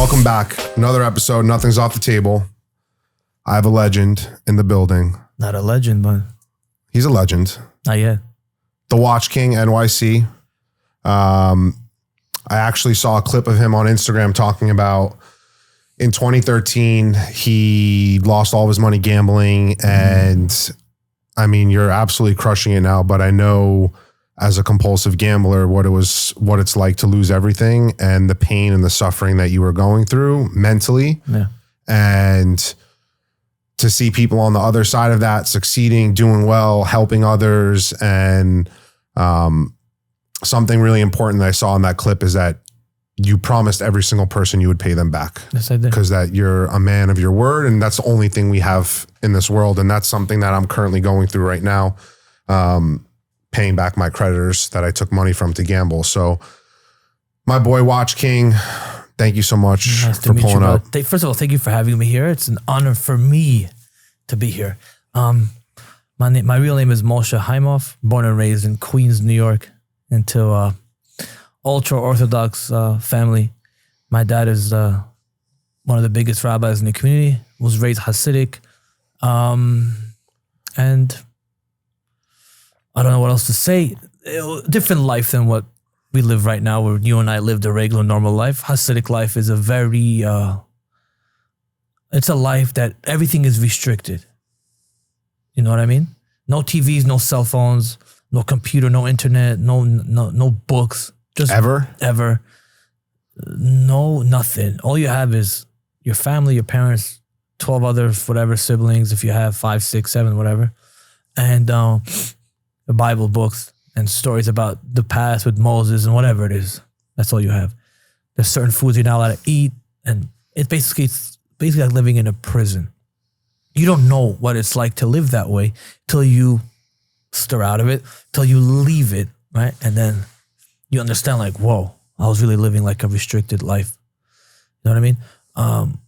Welcome back. Another episode. Nothing's off the table. I have a legend in the building. Not a legend, but he's a legend. Not yet. The Watch King NYC. I actually saw a clip of him on Instagram talking about in 2013, he lost all of his money gambling. And I mean, you're absolutely crushing it now, but I know as a compulsive gambler, what it's like to lose everything and the pain and the suffering that you were going through mentally. Yeah. And to see people on the other side of that succeeding, doing well, helping others. And something really important that I saw in that clip is that you promised every single person you would pay them back. Yes, I did. Because that you're a man of your word, and that's the only thing we have in this world. And that's something that I'm currently going through right now. Paying back my creditors that I took money from to gamble. So my boy Watch King, thank you so much for pulling up. First of all, thank you for having me here. It's an honor for me to be here. My real name is Moshe Heimoff, born and raised in Queens, New York, into ultra-Orthodox family. My dad is one of the biggest rabbis in the community, was raised Hasidic, and I don't know what else to say. Different life than what we live right now, where you and I lived a regular, normal life. Hasidic life is a very, it's a life that everything is restricted. You know what I mean? No TVs, no cell phones, no computer, no internet, no books. Just ever? No, nothing. All you have is your family, your parents, 12 other, whatever, siblings, if you have 5, 6, 7, whatever. And, the Bible books and stories about the past with Moses and whatever it is. That's all you have. There's certain foods you're not allowed to eat. And it's basically like living in a prison. You don't know what it's like to live that way till you stir out of it, till you leave it, right? And then you understand like, whoa, I was really living like a restricted life. You know what I mean?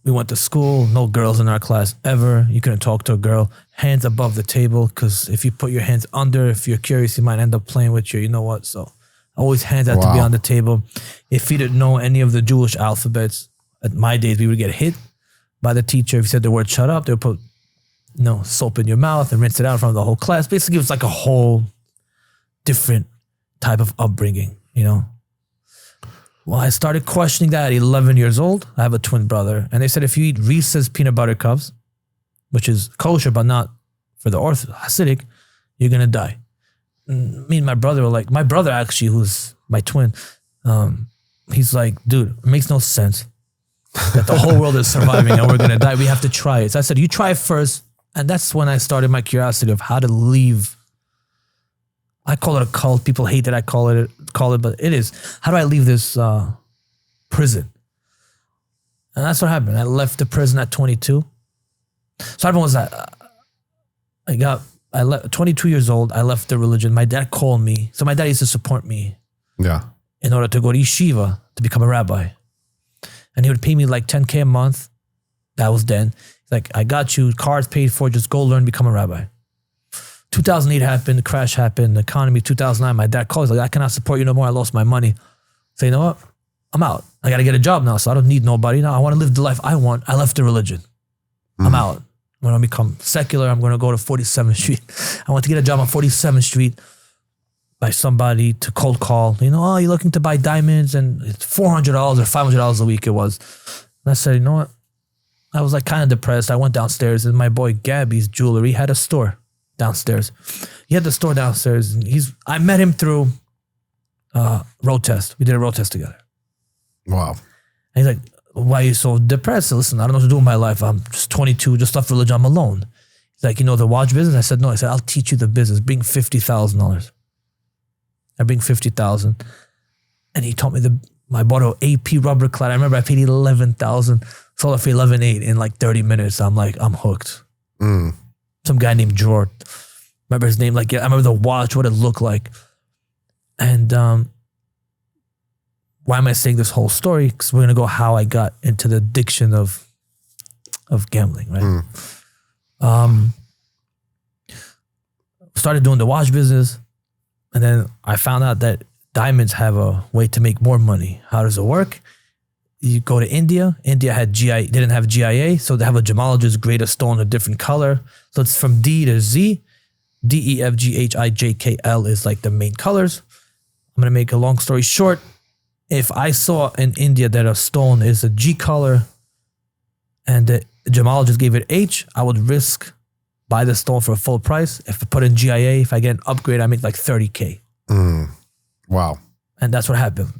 We went to school, no girls in our class ever. You couldn't talk to a girl. Hands above the table, because if you put your hands under, if you're curious, you might end up playing with you know what? So always hands had to be on the table. If you didn't know any of the Jewish alphabets, at my days, we would get hit by the teacher. If you said the word shut up, they would put soap in your mouth and rinse it out in front of the whole class. Basically, it was like a whole different type of upbringing, you know? Well, I started questioning that at 11 years old. I have a twin brother. And they said, if you eat Reese's peanut butter cups, which is kosher, but not for the Hasidic, you're going to die. And me and my brother were like, my brother actually, who's my twin, he's like, dude, it makes no sense that the whole world is surviving and we're going to die. We have to try it. So I said, you try it first. And that's when I started my curiosity of how to leave. I call it a cult. People hate that I call it, but it is. How do I leave this prison? And that's what happened. I left the prison at 22. So everyone was that. I left 22 years old. I left the religion. My dad called me. So my dad used to support me. Yeah. In order to go to yeshiva to become a rabbi. And he would pay me like $10K a month. That was then. He's like, I got you. Cars paid for. Just go learn, become a rabbi. 2008 happened, the crash happened, the economy, 2009, my dad called, he's like, I cannot support you no more, I lost my money. So you know what? I'm out. I got to get a job now, so I don't need nobody. Now I want to live the life I want. I left the religion. I'm out. I'm going to become secular. I'm going to go to 47th Street. I want to get a job on 47th Street by somebody to cold call. Oh, you're looking to buy diamonds, and it's $400 or $500 a week it was. And I said, you know what? I was like kind of depressed. I went downstairs, and my boy Gabby's jewelry had a store downstairs. He had the store downstairs, and I met him through road test. We did a road test together. Wow. And he's like, why are you so depressed? Listen, I don't know what to do with my life. I'm just 22, just left religion, I'm alone. He's like, the watch business? I said, no. I said, I'll teach you the business. Bring $50,000. I bring $50,000. And he told me I bought an AP rubber clad. I remember I paid $11,000, sold it for $11,800 in like 30 minutes. I'm like, I'm hooked. Some guy named George. Remember his name? I remember the watch, what it looked like. And why am I saying this whole story? Because we're going to go how I got into the addiction of gambling, right? Started doing the watch business. And then I found out that diamonds have a way to make more money. How does it work? you go to India. India had didn't have GIA, so they have a gemologist grade a stone a different color. So it's from D to Z. D, E, F, G, H, I, J, K, L is like the main colors. I'm gonna make a long story short. If I saw in India that a stone is a G color and the gemologist gave it H, I would buy the stone for a full price. If I put in GIA, if I get an upgrade, I make like 30K. Wow. And that's what happened.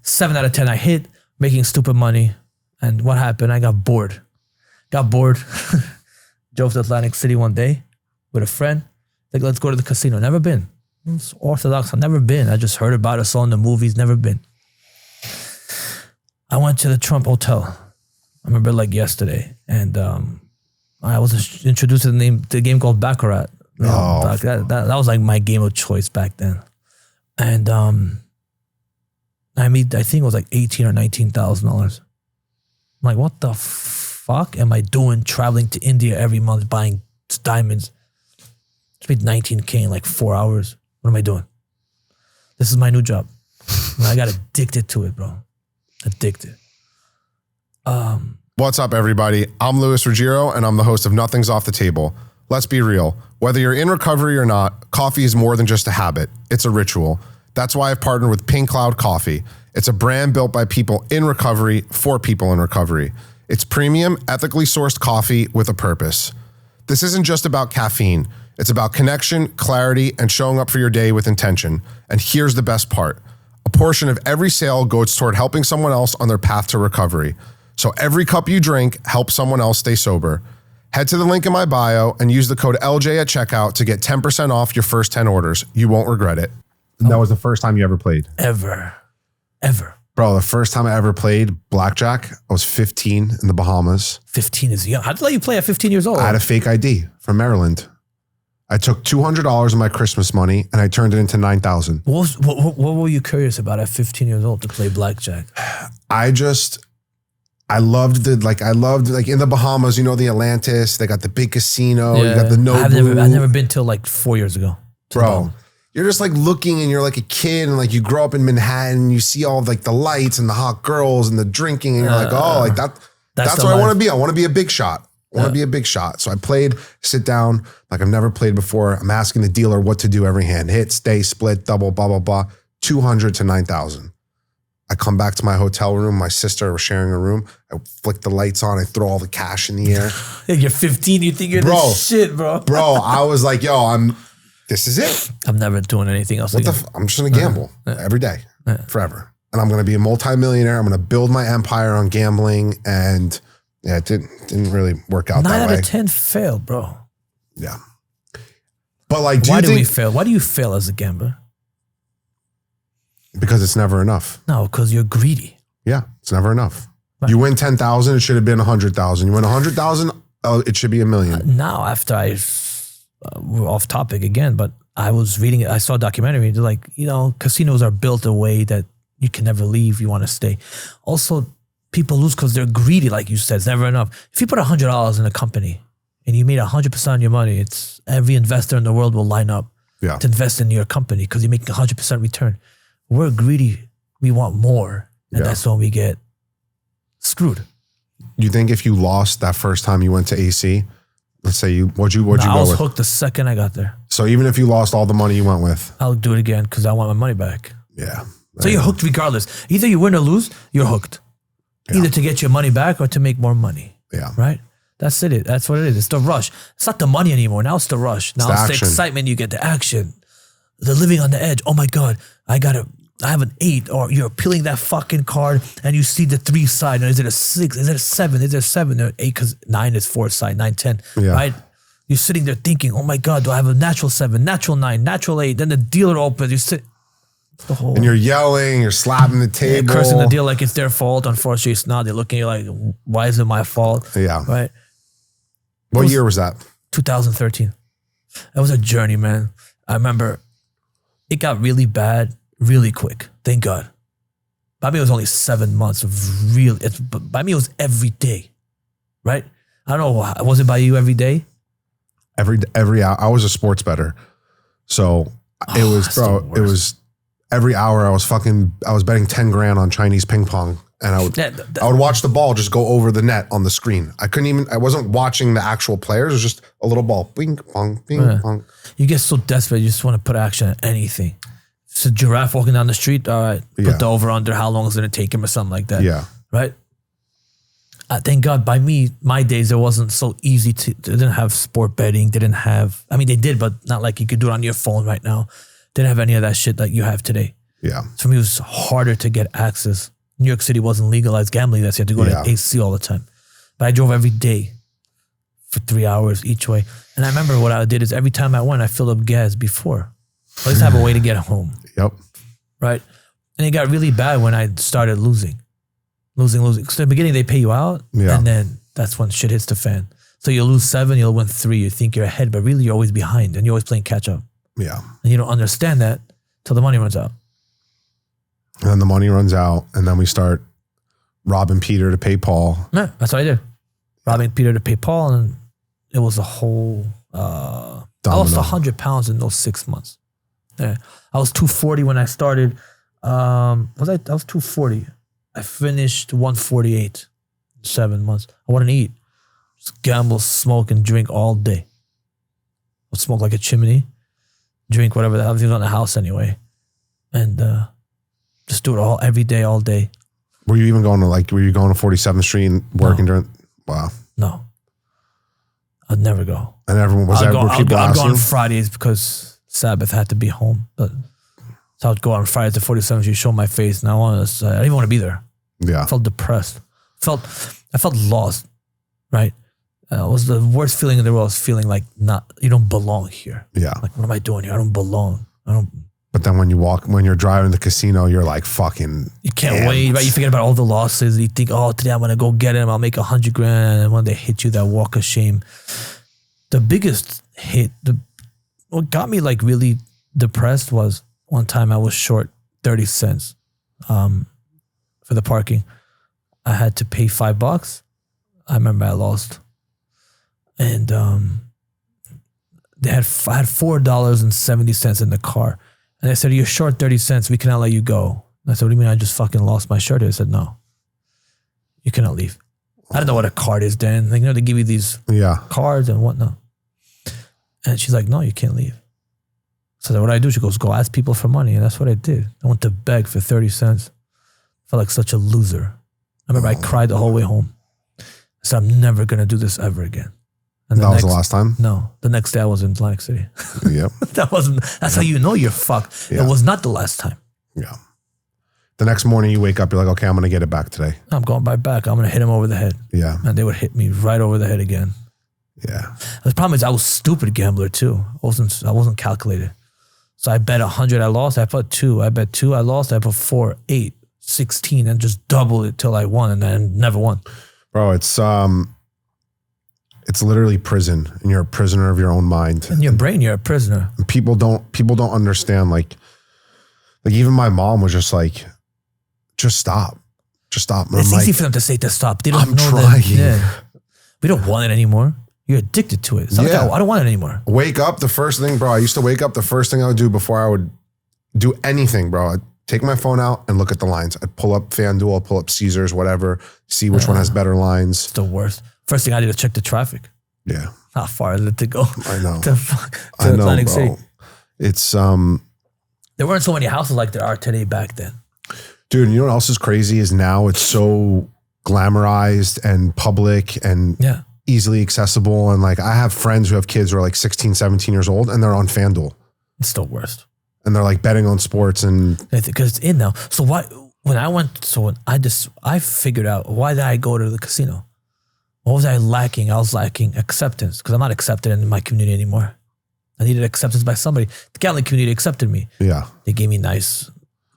7 out of 10 I hit, making stupid money. And what happened? I got bored. Drove to Atlantic City one day with a friend. Like, let's go to the casino. Never been. It's Orthodox. I've never been. I just heard about it, saw in the movies, never been. I went to the Trump Hotel. I remember like yesterday. And I was introduced to the game called Baccarat. That was like my game of choice back then. And I think it was like $18,000 or $19,000. I'm like, what the fuck am I doing traveling to India every month buying diamonds? It's made $19K in like 4 hours. What am I doing? This is my new job. I got addicted to it, bro. Addicted. What's up, everybody? I'm Louis Ruggiero, and I'm the host of Nothing's Off the Table. Let's be real. Whether you're in recovery or not, coffee is more than just a habit. It's a ritual. That's why I've partnered with Pink Cloud Coffee. It's a brand built by people in recovery for people in recovery. It's premium, ethically sourced coffee with a purpose. This isn't just about caffeine. It's about connection, clarity, and showing up for your day with intention. And here's the best part. A portion of every sale goes toward helping someone else on their path to recovery. So every cup you drink helps someone else stay sober. Head to the link in my bio and use the code LJ at checkout to get 10% off your first 10 orders. You won't regret it. And that was the first time you ever played? Ever. Bro, the first time I ever played blackjack, I was 15 in the Bahamas. 15 is young. How did they let you play at 15 years old? I had a fake ID from Maryland. I took $200 of my Christmas money and I turned it into $9,000. What were you curious about at 15 years old to play blackjack? I loved in the Bahamas, you know, the Atlantis, they got the big casino, you got the Nobu. I've never been till like 4 years ago. Bro, you're just like looking and you're like a kid and like you grow up in Manhattan, you see all like the lights and the hot girls and the drinking and you're like, oh, like that's where I want to be. I want to be a big shot. I want to be a big shot. So I played, sit down, like I've never played before. I'm asking the dealer what to do every hand. Hit, stay, split, double, blah, blah, blah. 200 to 9,000. I come back to my hotel room. My sister was sharing a room. I flick the lights on. I throw all the cash in the air. You're 15. You think you're the shit, bro. Bro, I was like, yo, this is it. I'm never doing anything else. I'm just going to gamble every day, forever. And I'm going to be a multimillionaire. I'm going to build my empire on gambling. And yeah, it didn't really work out that way. 9 out of 10 failed, bro. Yeah. But like, why do we fail? Why do you fail as a gambler? Because it's never enough. No, because you're greedy. Yeah, it's never enough. Right. You win 10,000, it should have been 100,000. You win 100,000, it should be $1 million. Now, after we're off topic again, but I was reading it. I saw a documentary. They're like, you know, casinos are built a way that you can never leave. You want to stay. Also, people lose because they're greedy, like you said. It's never enough. If you put $100 in a company and you made 100% of your money, it's every investor in the world will line up to invest in your company because you're making 100% return. We're greedy. We want more. And that's when we get screwed. You think if you lost that first time you went to AC, let's say what'd you go with? I was hooked the second I got there. So even if you lost all the money you went with? I'll do it again because I want my money back. Yeah. So you're hooked regardless. Either you win or lose, you're hooked. Yeah. Either to get your money back or to make more money. Yeah. Right? That's it. That's what it is. It's the rush. It's not the money anymore. Now it's the rush. Now it's the excitement. You get the action. The living on the edge. Oh my God, I have an 8, or you're peeling that fucking card and you see the 3 side. And is it a 6? Is it a 7? Is it a 7 or 8? Because 9 is 4 side, 9, 10. Yeah. Right? You're sitting there thinking, oh my God, do I have a natural 7, natural 9, natural 8? Then the dealer opens, you sit. And you're yelling, you're slapping the table. Cursing the deal like it's their fault. Unfortunately, it's not. They're looking at you like, why is it my fault? Yeah. Right? What year was that? 2013. It was a journey, man. I remember it got really bad really quick. Thank God. By me, it was only 7 months of real. By me, it was every day, right? I don't know. Was it by you every day? Every hour. I was a sports bettor. So it was, bro, it was every hour I was betting 10 grand on Chinese ping pong and I would Yeah, I would watch the ball just go over the net on the screen. I wasn't watching the actual players. It was just a little ball, bing pong, bing pong. You get so desperate, you just want to put action at anything. It's a giraffe walking down the street. All right, put the over under. How long is it going to take him or something like that? Yeah, right. Thank God, by my days, it wasn't so easy they didn't have sport betting. They didn't have, I mean, they did, but not like you could do it on your phone right now. They didn't have any of that shit that you have today. yeah. So for me, it was harder to get access. New York City wasn't legalized gambling. That's you had to go to AC all the time. But I drove every day for 3 hours each way. And I remember what I did is every time I went, I filled up gas before. I used to have a way to get home. Yep. Right. And it got really bad when I started losing. Because in the beginning, they pay you out. Yeah. And then that's when shit hits the fan. So you'll lose 7, you'll win 3. You think you're ahead, but really you're always behind and you're always playing catch up. Yeah. And you don't understand that till the money runs out. And then the money runs out, and then we start robbing Peter to pay Paul. Yeah, that's what I did. Robbing Peter to pay Paul, and it was a whole. I lost 100 pounds in those 6 months. Yeah, I was 240 when I started. I was 240. I finished 148 in 7 months. I wouldn't eat. Just gamble, smoke, and drink all day. Would smoke like a chimney, drink whatever the hell was on the house anyway, and just do it every day, all day. Were you even going to 47th Street and working during? Wow. No, I'd never go. And everyone was there. I'd go on Fridays because Sabbath had to be home, but so I'd go on Fridays to 47th Street, show my face, and I didn't even want to be there. Yeah. I felt depressed. I felt lost. Right. It was the worst feeling in the world. I was feeling like you don't belong here. Yeah. Like, what am I doing here? I don't belong. But then when you're driving the casino, you're like fucking. You can't wait, right? You forget about all the losses. You think, oh, today I'm gonna go get him. I'll make $100,000. And when they hit you, that walk of shame. The biggest hit, what got me like really depressed was one time I was short 30 cents for the parking. I had to pay $5. I remember I lost, and I had $4.70 in the car. And I said, you're short 30 cents. We cannot let you go. And I said, what do you mean? I just fucking lost my shirt. I said, no, you cannot leave. I don't know what a card is then. Like, they give you these cards and whatnot. And she's like, no, you can't leave. So what I do? She goes, go ask people for money. And that's what I did. I went to beg for 30 cents. Felt like such a loser. I remember I cried the whole way home. I said, I'm never going to do this ever again. And that was the last time? No. The next day I was in Atlantic City. Yep. That's how you know you're fucked. Yeah. It was not the last time. Yeah. The next morning you wake up, you're like, okay, I'm going to get it back today. I'm going back. I'm going to hit him over the head. Yeah. And they would hit me right over the head again. Yeah. The problem is I was a stupid gambler too. I wasn't calculated. So I bet 100, I lost. I put 2. I bet 2, I lost. I put 4, 8, 16, and just doubled it till I won, and then never won. Bro, it's literally prison, and you're a prisoner of your own mind. In your brain, you're a prisoner. And people don't understand. Like even my mom was just like, just stop. And it's I'm easy like, for them to say to stop. They don't I'm know trying. that. We don't want it anymore. You're addicted to it. It's not like I don't want it anymore. Wake up, the first thing, bro. I used to wake up, the first thing I would do before I would do anything, bro. I'd take my phone out and look at the lines. I'd pull up FanDuel, pull up Caesars, whatever, see which one has better lines. It's the worst. First thing I did was check the traffic. Yeah. How far is it to go? I know. to Atlantic City. It's there weren't so many houses like there are today back then. Dude, you know what else is crazy is now it's so glamorized and public and easily accessible. And like I have friends who have kids who are like 16, 17 years old and they're on FanDuel. It's the worst. And they're like betting on sports and because it's in now. So I figured out, why did I go to the casino? What was I lacking? I was lacking acceptance because I'm not accepted in my community anymore. I needed acceptance by somebody. The gambling community accepted me. Yeah. They gave me nice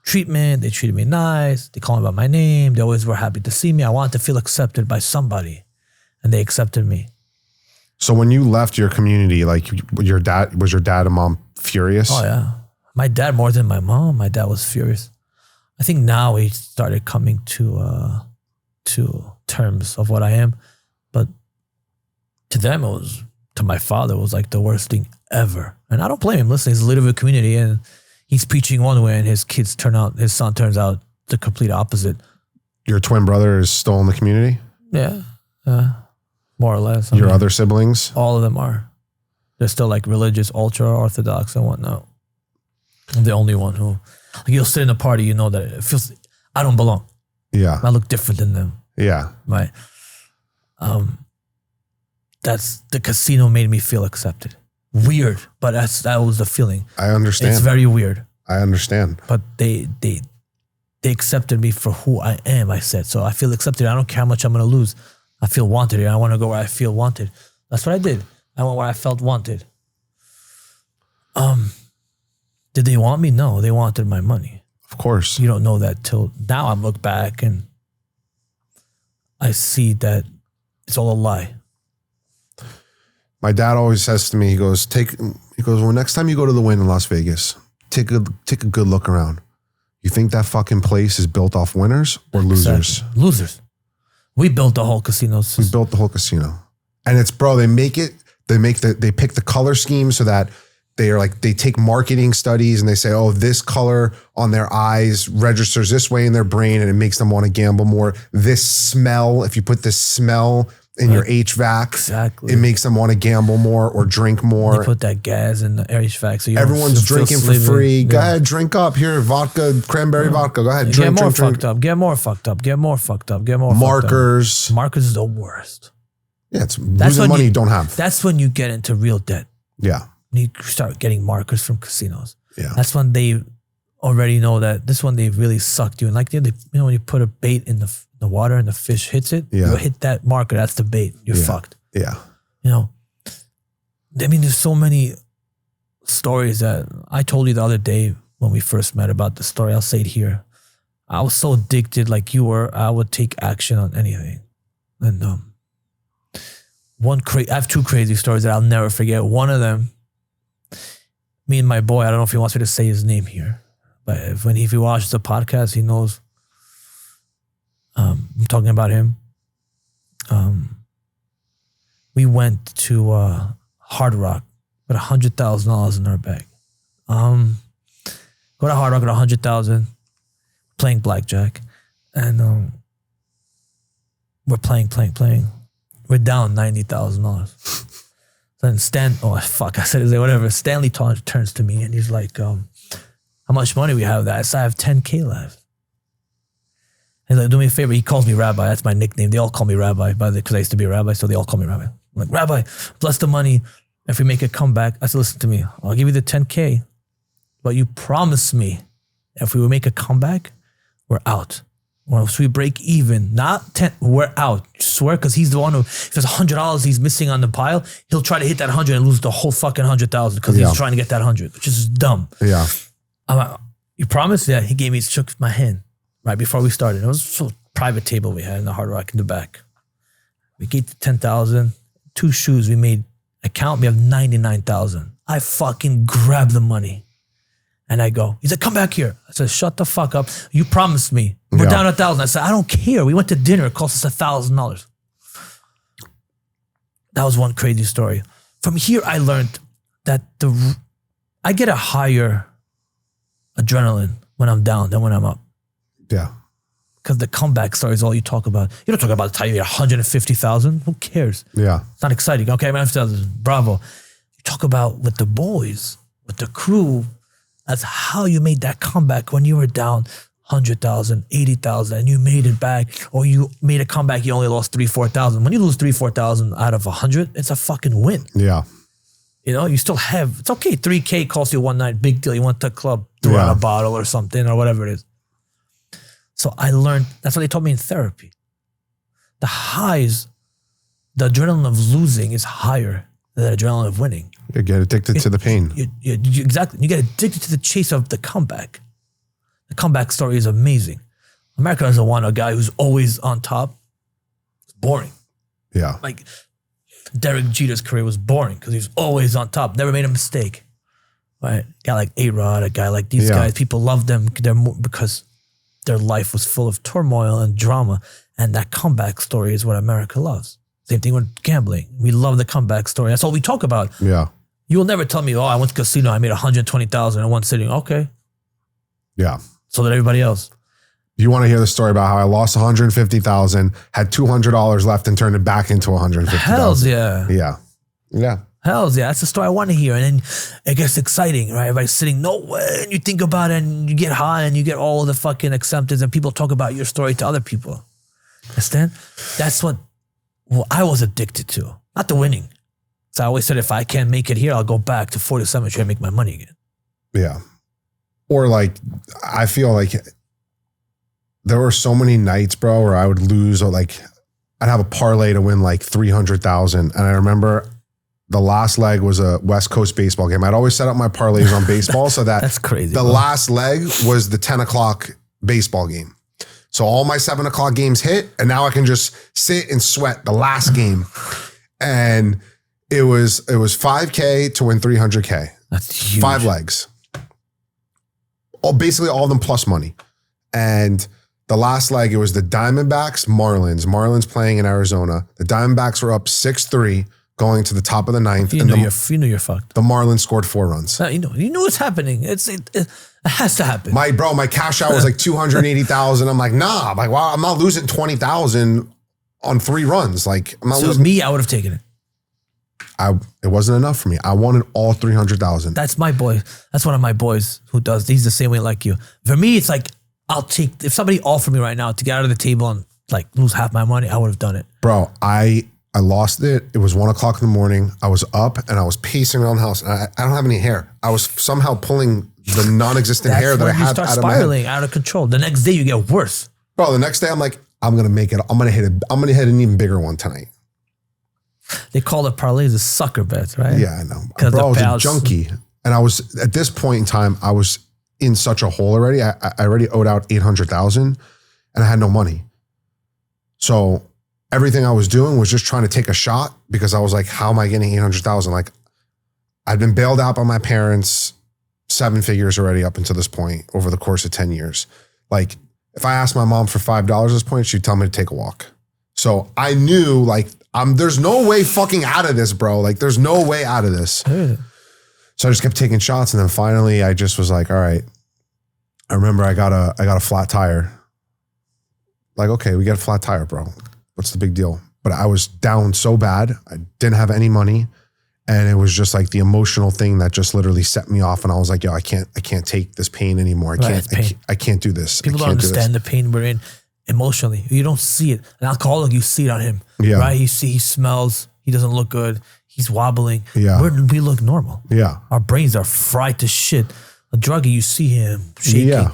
treatment. They treated me nice. They called me by my name. They always were happy to see me. I wanted to feel accepted by somebody, and they accepted me. So when you left your community, like was your dad and mom furious? Oh yeah. My dad more than my mom. My dad was furious. I think now he started coming to terms of what I am. But to them, to my father, it was like the worst thing ever. And I don't blame him. Listen, he's a leader of a community and he's preaching one way and his son turns out the complete opposite. Your twin brother is still in the community? Yeah. More or less. Your other siblings? All of them are. They're still like religious, ultra-Orthodox and whatnot. I'm the only one who, like, you'll sit in a party, you know that it feels, I don't belong. Yeah. I look different than them. Yeah. Right. That's, the casino made me feel accepted. Weird, but that was the feeling. I understand. It's very weird. I understand. But they accepted me for who I am, I said. So I feel accepted. I don't care how much I'm going to lose. I feel wanted here. I want to go where I feel wanted. That's what I did. I went where I felt wanted. Did they want me? No, they wanted my money. Of course. You don't know that till now. I look back and I see that it's all a lie. My dad always says to me, he goes, well, next time you go to the Wynn in Las Vegas, take a good look around. You think that fucking place is built off winners or losers? Exactly. Losers. We built the whole casino. We built the whole casino. And it's, bro, they pick the color scheme so that they take marketing studies and they say, oh, this color on their eyes registers this way in their brain and it makes them want to gamble more. This smell, if you put this smell in your HVAC, exactly, it makes them want to gamble more or drink more. They put that gas in the HVAC. So everyone's drinking for free. Go ahead, drink up. Here, vodka, cranberry vodka. Go ahead, drink. Get more fucked up. Get more fucked up. Get more fucked up. Get more markers. Fucked up. Markers is the worst. Yeah, it's losing money you don't have. That's when you get into real debt. Yeah. You start getting markers from casinos. Yeah. That's when they already know that this one they really sucked you. And like when you put a bait in the water and the fish hits it, you hit that marker, that's the bait. You're fucked. Yeah. You know, I mean, there's so many stories that I told you the other day when we first met about the story. I'll say it here. I was so addicted like you were. I would take action on anything. And I have two crazy stories that I'll never forget. One of them, me and my boy, I don't know if he wants me to say his name here, but if he watches the podcast, he knows I'm talking about him. We went to Hard Rock with $100,000 in our bag. Go to Hard Rock with $100,000, playing blackjack, and we're playing. We're down $90,000. Then Stanley turns to me and he's like, how much money we have? I said, I have 10K left. He's like, do me a favor. He calls me Rabbi. That's my nickname. They all call me Rabbi because I used to be a rabbi, so they all call me Rabbi. I'm like, Rabbi, bless the money. If we make a comeback, I said, listen to me. I'll give you the 10K, but you promise me if we make a comeback, we're out. Once we break even, not 10, we're out. I swear, because he's the one who, if there's $100 he's missing on the pile, he'll try to hit that 100 and lose the whole fucking 100,000 because he's trying to get that 100, which is dumb. Yeah. I'm like, you promise? Yeah. He gave me, shook my hand right before we started. It was a private table we had in the Hard Rock in the back. We gave the 10,000, 2 shoes. We made a count. We have 99,000. I fucking grabbed the money. And I go, he's like, come back here. I said, shut the fuck up. You promised me. We're down 1,000. I said, I don't care. We went to dinner. It cost us $1,000. That was one crazy story. From here, I learned that I get a higher adrenaline when I'm down than when I'm up. Yeah. Because the comeback story is all you talk about. You don't talk about the time you made 150,000. Who cares? Yeah. It's not exciting. Okay, I made 150,000. Bravo. You talk about with the boys, with the crew. That's how you made that comeback when you were down 100,000, 80,000, and you made it back, or you made a comeback, you only lost 3,000-4,000. When you lose 3,000-4,000 out of 100, it's a fucking win. Yeah. You know, you still have, it's okay. 3K costs you one night, big deal. You went to a club, threw out a bottle or something or whatever it is. So I learned, that's what they taught me in therapy. The highs, the adrenaline of losing is higher than the adrenaline of winning. You get addicted to the pain. Exactly. You get addicted to the chase of the comeback. The comeback story is amazing. America doesn't want a guy who's always on top. It's boring. Yeah. Like Derek Jeter's career was boring because he was always on top. Never made a mistake. Right? A guy like A-Rod, a guy like these guys, people love them because their life was full of turmoil and drama. And that comeback story is what America loves. Same thing with gambling. We love the comeback story. That's all we talk about. Yeah. You will never tell me, oh, I went to casino, I made 120,000 in one sitting. Okay. Yeah. So did everybody else. You want to hear the story about how I lost 150,000, had $200 left, and turned it back into 150,000? Hells yeah. Yeah. Yeah. Hells yeah. That's the story I want to hear. And then it gets exciting, right? Everybody's sitting, no way. And you think about it and you get high and you get all the fucking acceptance and people talk about your story to other people. Understand? That's what I was addicted to. Not the winning. So I always said, if I can't make it here, I'll go back to 47 and try to make my money again. Yeah. Or like, I feel like there were so many nights, bro, where I would lose, or like I'd have a parlay to win like 300,000. And I remember the last leg was a West Coast baseball game. I'd always set up my parlays on baseball so that that's crazy. The last leg was the 10 o'clock baseball game. So all my 7 o'clock games hit, and now I can just sit and sweat the last game. And it was $5K to win $300K. That's huge. 5 legs. Basically all of them plus money. And the last leg, it was the Diamondbacks, Marlins. Marlins playing in Arizona. The Diamondbacks were up 6-3 going to the top of the ninth. You know you're fucked. The Marlins scored 4 runs. You know what's happening. It has to happen. My cash out was like 280,000. I'm like, nah. I'm like, wow, I'm not losing 20,000 on 3 runs. Like, I'm not losing. Me, I would have taken it. It wasn't enough for me. I wanted all 300,000. That's my boy. That's one of my boys who does. He's the same way like you. For me, it's like, I'll take, if somebody offered me right now to get out of the table and like lose half my money, I would have done it. Bro, I lost it. It was 1 o'clock in the morning. I was up and I was pacing around the house. And I don't have any hair. I was somehow pulling the non-existent hair that I had out of my head. Spiraling out of control. The next day you get worse. Bro, the next day I'm like, I'm going to make it. I'm going to hit an even bigger one tonight. They call the parlays the sucker bets, right? Yeah, I know. Bro, I was a junkie. And I was, at this point in time, I was in such a hole already. I already owed out 800,000 and I had no money. So everything I was doing was just trying to take a shot because I was like, how am I getting 800,000? Like, I'd been bailed out by my parents 7 figures already up until this point over the course of 10 years. Like, if I asked my mom for $5 at this point, she'd tell me to take a walk. So I knew like, there's no way fucking out of this, bro. Like, there's no way out of this. So I just kept taking shots. And then finally I just was like, all right. I remember I got a flat tire. Like, okay, we got a flat tire, bro. What's the big deal? But I was down so bad. I didn't have any money. And it was just like the emotional thing that just literally set me off. And I was like, yo, I can't take this pain anymore. I can't do this. People don't understand the pain we're in emotionally. You don't see it. An alcoholic, you see it on him. Yeah. Right? He smells, he doesn't look good. He's wobbling. Yeah. We look normal. Yeah. Our brains are fried to shit. A druggie, you see him shaking. Yeah.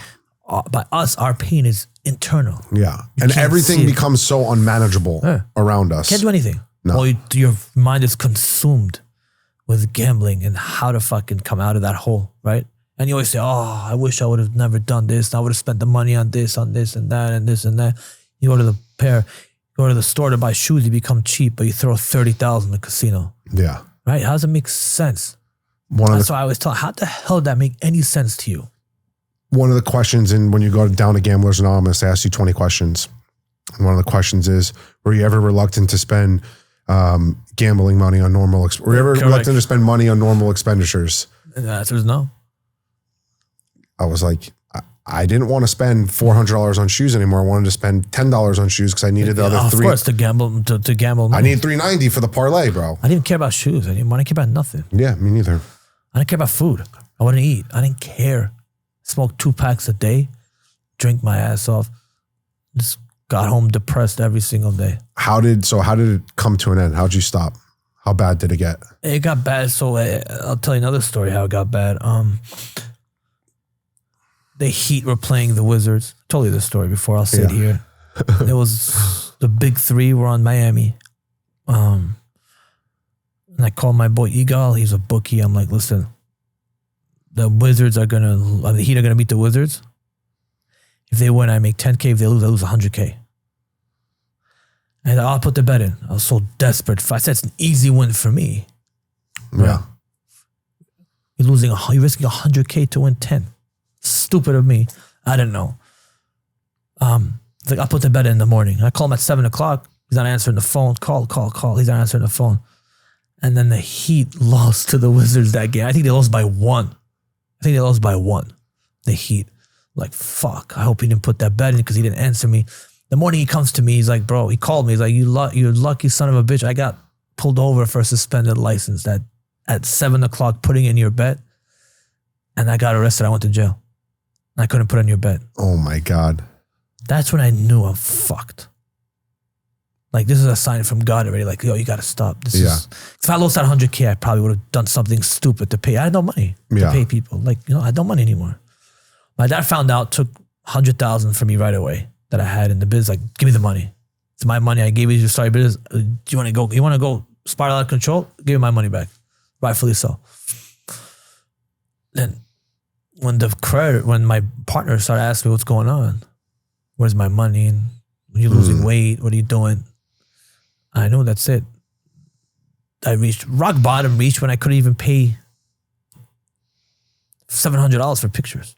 By us, our pain is internal. Yeah. And everything becomes so unmanageable around us. Can't do anything. No. Well, your mind is consumed with gambling and how to fucking come out of that hole, right? And you always say, oh, I wish I would have never done this. I would have spent the money on this and that and this and that. You go to the store to buy shoes, you become cheap, but you throw 30,000 in the casino. Yeah. Right? How does it make sense? That's why I always tell, how the hell did that make any sense to you? One of the questions, and when you go down to Gamblers Anonymous, they ask you 20 questions. And one of the questions is, were you ever reluctant to spend gambling money on normal, were you ever reluctant to spend money on normal expenditures? And the answer is no. I was like, I didn't want to spend $400 on shoes anymore. I wanted to spend $10 on shoes because I needed the other $300. Of course, to gamble money. I need $390 for the parlay, bro. I didn't care about shoes. I didn't care about nothing. Yeah, me neither. I didn't care about food. I wouldn't eat. I didn't care. Smoked 2 packs a day, drink my ass off. Just got home depressed every single day. How did it come to an end? How'd you stop? How bad did it get? It got bad. So I'll tell you another story how it got bad. The Heat were playing the Wizards. I told you this story before. I'll say it here. It was the big 3 were on Miami. And I called my boy Igal. He's a bookie. I'm like, listen, the Heat are gonna beat the Wizards. If they win, I make 10K. If they lose, I lose 100K. And I'll put the bet in. I was so desperate. I said it's an easy win for me. Yeah. You're risking 100K to win 10. Stupid of me. I didn't know. Like, I'll put the bet in the morning. I call him at 7 o'clock. He's not answering the phone. Call. He's not answering the phone. And then the Heat lost to the Wizards that game. I think they lost by 1. The Heat Like, fuck, I hope he didn't put that bet in because he didn't answer me. The morning he comes to me, he's like, bro, he called me. He's like, you lucky son of a bitch. I got pulled over for a suspended license that at 7 o'clock putting in your bet. And I got arrested. I went to jail. I couldn't put in your bet. Oh my God. That's when I knew I'm fucked. Like, this is a sign from God already. Like, yo, you got to stop. This is, if I lost that 100K, I probably would have done something stupid to pay. I had no money to pay people. Like, I had no money anymore. My dad found out, took 100,000 from me right away that I had in the biz. Like, give me the money. It's my money. I gave you to start your business. Do you want to go? You want to go spiral out of control? Give me my money back. Rightfully so. Then when my partner started asking me what's going on, where's my money? And when you're losing weight, what are you doing? I know that's it. I reached rock bottom when I couldn't even pay $700 for pictures.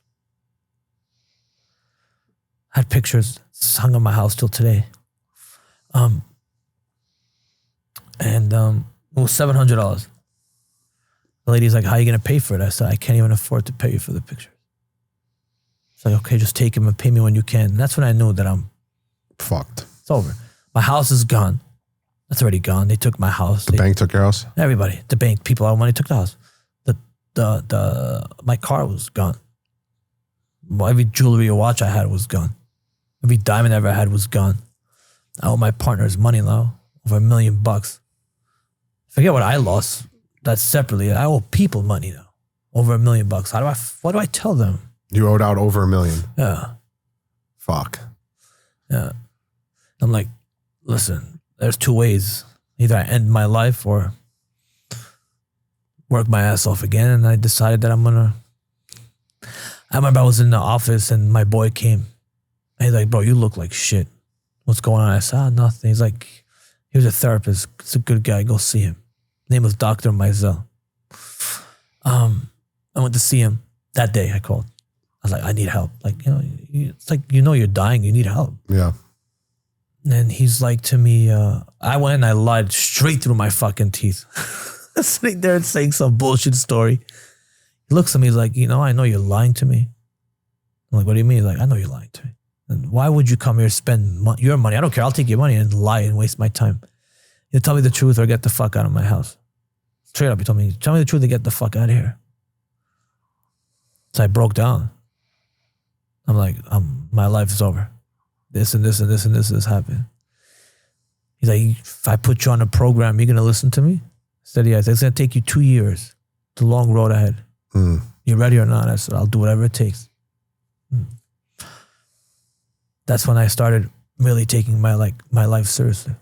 I had pictures hung on my house till today. It was $700. The lady's like, how are you going to pay for it? I said, I can't even afford to pay you for the pictures. It's like, okay, just take them and pay me when you can. And that's when I knew that I'm fucked. It's over. My house is gone. That's already gone. They took my house. The bank took your house? Everybody. The bank, people out of money took the house. My car was gone. Well, every jewelry or watch I had was gone. Every diamond I ever had was gone. I owe my partner's money now, over $1 million. Forget what I lost. That's separately. I owe people money now, over $1 million. What do I tell them? You owed out over $1 million. Yeah. Fuck. Yeah. I'm like, listen, there's two ways. Either I end my life or work my ass off again. And I decided that I remember I was in the office and my boy came. And he's like, bro, you look like shit. What's going on? I said, nothing. He's like, he was a therapist. He's a good guy. Go see him. His name was Dr. Mizell. I went to see him that day. I called. I was like, I need help. Like, it's like, you're dying. You need help. Yeah. And he's like to me, I went and I lied straight through my fucking teeth. Sitting there and saying some bullshit story. He looks at me, he's like, I know you're lying to me. I'm like, what do you mean? He's like, I know you're lying to me. And why would you come here and spend your money? I don't care. I'll take your money and lie and waste my time. You tell me the truth or get the fuck out of my house. Straight up, he told me, tell me the truth or get the fuck out of here. So I broke down. I'm like, my life is over. This and this and this and this has happened. He's like, if I put you on a program, you're going to listen to me? I said, yes. It's going to take you 2 years. It's a long road ahead. You ready or not? I said, I'll do whatever it takes. That's when I started really taking my life seriously.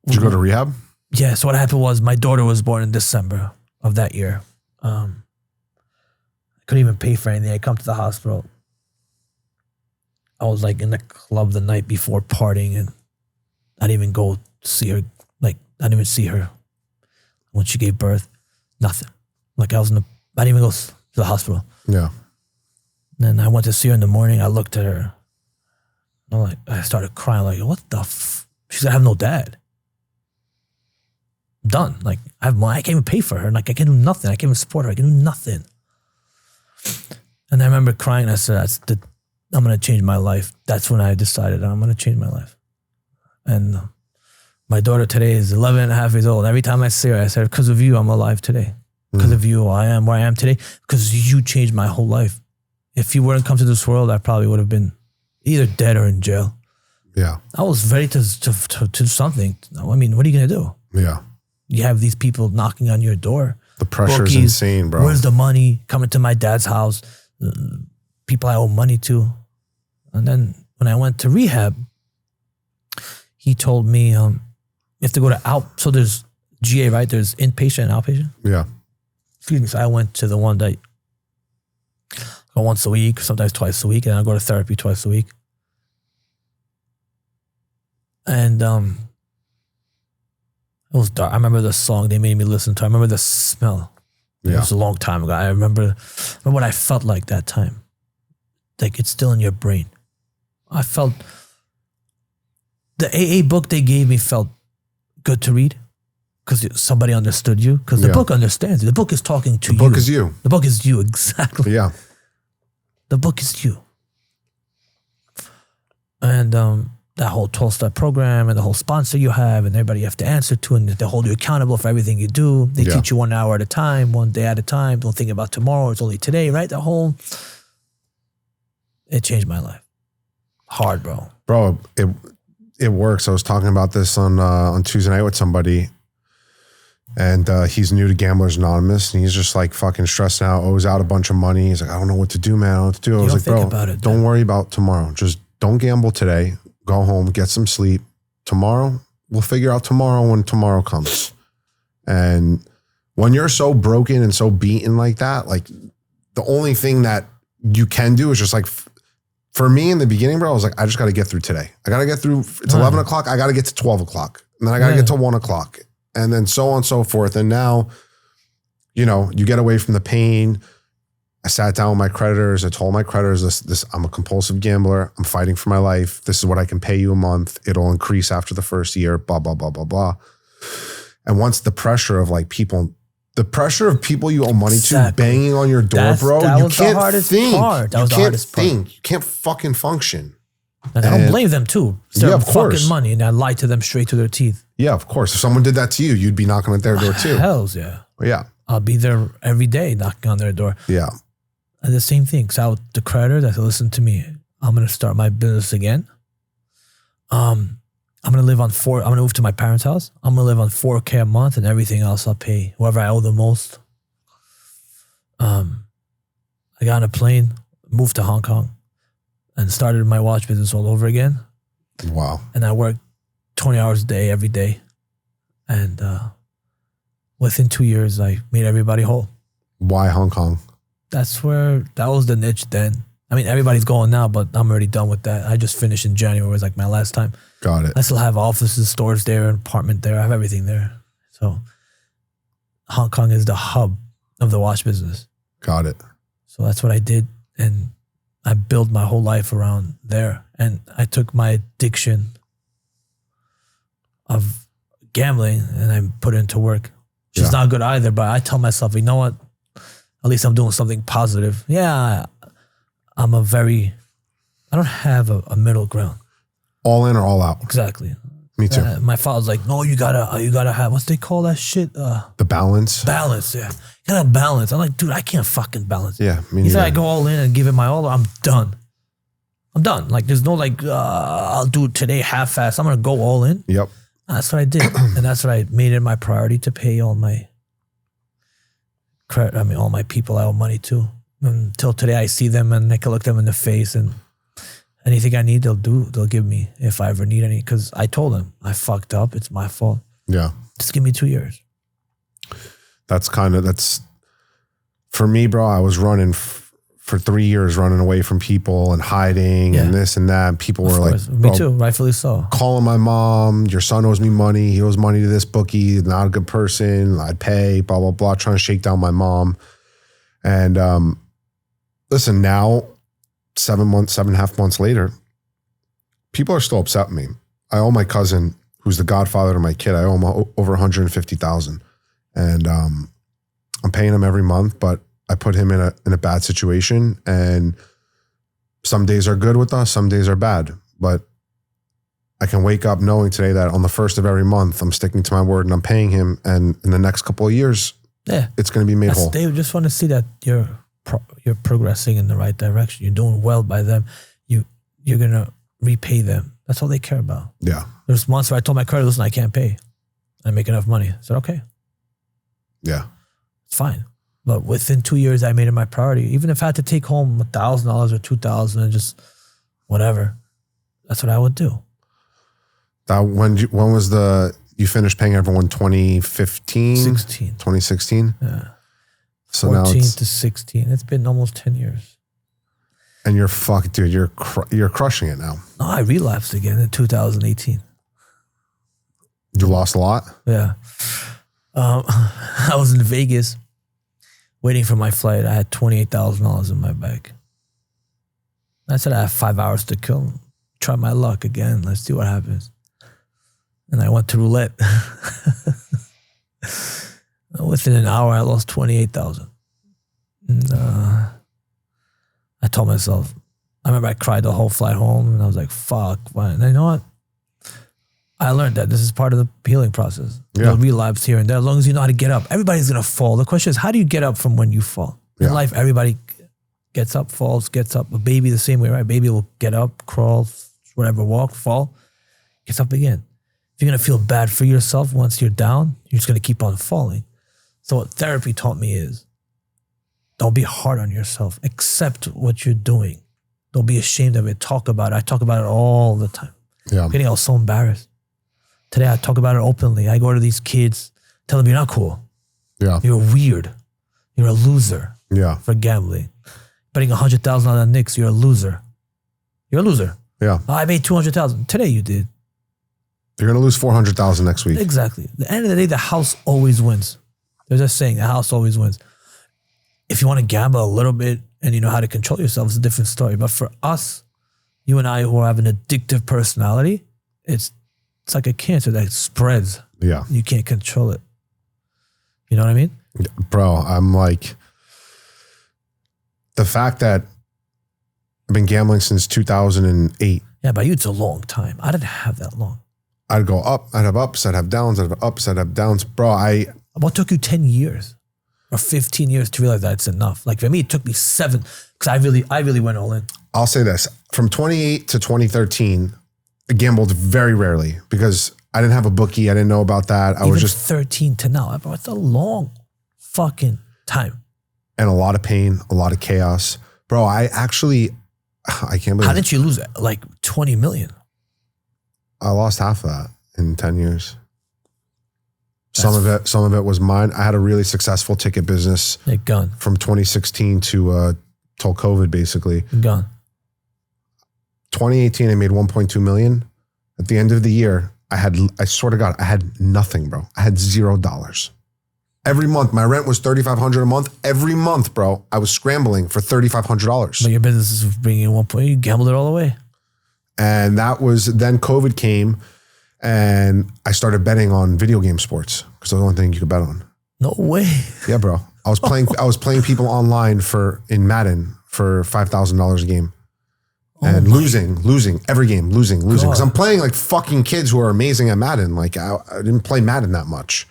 Did you go to rehab? Yeah. So what happened was my daughter was born in December of that year. I couldn't even pay for anything. I come to the hospital. I was like in the club the night before partying and I didn't even go see her. Like, I didn't even see her when she gave birth. Nothing. Like I didn't even go to the hospital. Yeah. And then I went to see her in the morning. I looked at her. I started crying. Like, what the She said, I have no dad. I'm done. Like, I have money. I can't even pay for her. Like, I can do nothing. I can't even support her. I can do nothing. And I remember crying. I said, I'm going to change my life. That's when I decided I'm going to change my life. And my daughter today is 11 and a half years old. Every time I see her, I said, because of you, I'm alive today. Because of you, I am where I am today. Because you changed my whole life. If you wouldn't come to this world, I probably would have been either dead or in jail. Yeah. I was ready to do something. I mean, what are you going to do? Yeah. You have these people knocking on your door. The pressure's insane, bro. Where's the money? Coming to my dad's house. People I owe money to. And then when I went to rehab, he told me you have to go to so there's GA, right? There's inpatient and outpatient. Yeah. Excuse me. So I went to the one that go once a week, sometimes twice a week, and I go to therapy twice a week. And it was dark. I remember the song they made me listen to. I remember the smell. Yeah. It was a long time ago. I remember what I felt like that time. Like it's still in your brain. I felt the AA book they gave me felt good to read because somebody understood you. Because the book understands you. The book is talking to you. The book is you. The book is you, exactly. Yeah. The book is you. And that whole 12-step program and the whole sponsor you have and everybody you have to answer to, and they hold you accountable for everything you do. They teach you 1 hour at a time, 1 day at a time. Don't think about tomorrow. It's only today, right? It changed my life. Hard, bro. Bro, it works. I was talking about this on Tuesday night with somebody, and he's new to Gamblers Anonymous, and he's just like fucking stressing out, owes out a bunch of money. He's like, I don't know what to do, man. I don't know what to do. I was like, bro, don't worry about tomorrow. Just don't gamble today. Go home, get some sleep. Tomorrow, we'll figure out tomorrow when tomorrow comes. And when you're so broken and so beaten like that, like the only thing that you can do is just like, for me in the beginning, bro, I was like, I just got to get through today. I got to get through, it's 11 o'clock. I got to get to 12 o'clock. And then I got to get to 1 o'clock. And then so on and so forth. And now, you know, you get away from the pain. I sat down with my creditors. I told my creditors, this, I'm a compulsive gambler. I'm fighting for my life. This is what I can pay you a month. It'll increase after the first year, blah, blah, blah, blah, blah. And once the pressure of like people, the pressure of people you owe money to banging on your door, bro, you can't think. You can't think. You can't fucking function. And I don't blame them too. They're of fucking money, and I lied to them straight to their teeth. Yeah, of course. If someone did that to you, you'd be knocking at their door too. Hells yeah. Yeah. I'll be there every day knocking on their door. Yeah. And the same thing. So the creditors, I said, listen to me. I'm going to start my business again. I'm going to live on I'm going to move to my parents' house. I'm going to live on $4,000 a month, and everything else I'll pay whoever I owe the most. I got on a plane, moved to Hong Kong, and started my watch business all over again. Wow. And I worked 20 hours a day, every day. And within 2 years, I made everybody whole. Why Hong Kong? That was the niche then. I mean, everybody's going now, but I'm already done with that. I just finished in January. It was like my last time. Got it. I still have offices, stores there, an apartment there. I have everything there. So Hong Kong is the hub of the watch business. Got it. So that's what I did. And I built my whole life around there. And I took my addiction of gambling and I put it into work. Which is not good either, but I tell myself, you know what? At least I'm doing something positive. Yeah, I don't have a middle ground. All in or all out? Exactly. Me too. My father's like, no, you gotta have, what's they call that shit? The balance? Balance, yeah. You gotta balance. I'm like, dude, I can't fucking balance. Yeah, me neither. He said I go all in and give it my all, I'm done. Like, there's no like, I'll do it today half-fast. I'm gonna go all in. Yep. That's what I did. And that's what I made it my priority to pay all my credit. I mean, all my people I owe money to. Until today, I see them and I can look them in the face, and anything I need, they'll give me if I ever need any. Because I told them I fucked up. It's my fault. Yeah. Just give me 2 years. That's for me, bro. I was running for 3 years, running away from people and hiding and this and that. And people were like, me too, rightfully so. Calling my mom, your son owes me money. He owes money to this bookie. Not a good person. I'd pay, blah, blah, blah, trying to shake down my mom. And listen, now, 7.5 months later, people are still upset with me. I owe my cousin, who's the godfather to my kid, I owe him over $150,000. And I'm paying him every month, but I put him in a bad situation, and some days are good with us, some days are bad. But I can wake up knowing today that on the first of every month, I'm sticking to my word and I'm paying him. And in the next couple of years, it's going to be made whole. They just want to see that you're progressing in the right direction. You're doing well by them. You're going to repay them. That's all they care about. Yeah. There's months where I told my credit, listen, I can't pay. I make enough money. I said, okay. Yeah. It's fine. But within 2 years, I made it my priority. Even if I had to take home $1,000 or $2,000 and just whatever, that's what I would do. That when was you finished paying everyone? 2015? 2016? Yeah. So 14 now it's to 16. It's been almost 10 years. And you're fucked, dude. You're crushing it now. No, I relapsed again in 2018. You lost a lot? Yeah. I was in Vegas waiting for my flight. I had $28,000 in my bag. I said I have 5 hours to kill. Try my luck again. Let's see what happens. And I went to roulette. Within an hour, I lost $28,000. And I I told myself, I remember I cried the whole flight home and I was like, fuck. Why? And you know what? I learned that this is part of the healing process. Yeah. You'll relapse here and there as long as you know how to get up. Everybody's going to fall. The question is, how do you get up from when you fall? In life, everybody gets up, falls, gets up. A baby the same way, right? Baby will get up, crawl, whatever, walk, fall, gets up again. If you're going to feel bad for yourself once you're down, you're just going to keep on falling. So what therapy taught me is, don't be hard on yourself. Accept what you're doing. Don't be ashamed of it. Talk about it. I talk about it all the time. Yeah. I'm getting all so embarrassed. Today I talk about it openly. I go to these kids, tell them you're not cool. Yeah. You're weird. You're a loser for gambling. Betting 100,000 on the Knicks, you're a loser. You're a loser. Yeah. I made 200,000. Today you did. You're going to lose 400,000 next week. Exactly. At the end of the day, the house always wins. There's a saying, the house always wins. If you want to gamble a little bit and you know how to control yourself, it's a different story. But for us, you and I who have an addictive personality, it's like a cancer that spreads. Yeah. You can't control it. You know what I mean? Bro, I'm like, the fact that I've been gambling since 2008. Yeah, but you, it's a long time. I didn't have that long. I'd go up, I'd have ups, I'd have downs, I'd have ups, I'd have downs. Bro, What took you 10 years or 15 years to realize that it's enough? Like for me, it took me 7 because I really went all in. I'll say this. From 28 to 2013, I gambled very rarely because I didn't have a bookie. I didn't know about that. I was just 13 to now. Bro, it's a long fucking time. And a lot of pain, a lot of chaos. Bro, I can't believe How did you lose it? Like 20 million? I lost half of that in 10 years. Some of it was mine. I had a really successful ticket business Gone. from 2016 to till COVID, basically. Gone. 2018, I made 1.2 million. At the end of the year, I swear to God, I had nothing, bro. I had $0. Every month, my rent was $3,500 a month. Every month, bro, I was scrambling for $3,500. But your business is bringing in 1 point. You gambled it all away. And then COVID came and I started betting on video game sports because it was the only thing you could bet on. No way. Yeah, bro. I was playing people online in Madden for $5,000 a game. And losing every game, losing. Because I'm playing like fucking kids who are amazing at Madden. Like I didn't play Madden that much.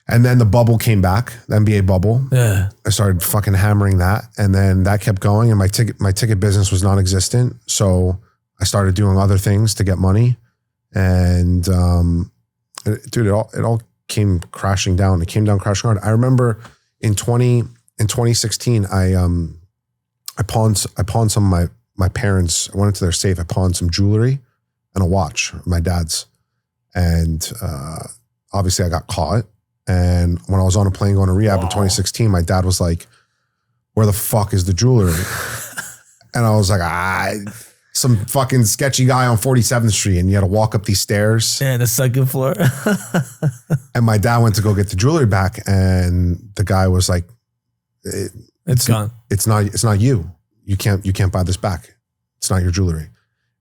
And then the bubble came back, the NBA bubble. Yeah. I started fucking hammering that. And then that kept going and my ticket business was non-existent. So I started doing other things to get money. And dude, it all came crashing down. It came down crashing hard. I remember in 2016, I pawned some of my parents. I went into their safe. I pawned some jewelry and a watch, my dad's. And obviously I got caught. And when I was on a plane going to rehab in 2016, my dad was like, where the fuck is the jewelry? And I was like, some fucking sketchy guy on 47th Street and you had to walk up these stairs. Yeah, the second floor. And my dad went to go get the jewelry back and the guy was like, it's gone. It's not you. You can't buy this back. It's not your jewelry.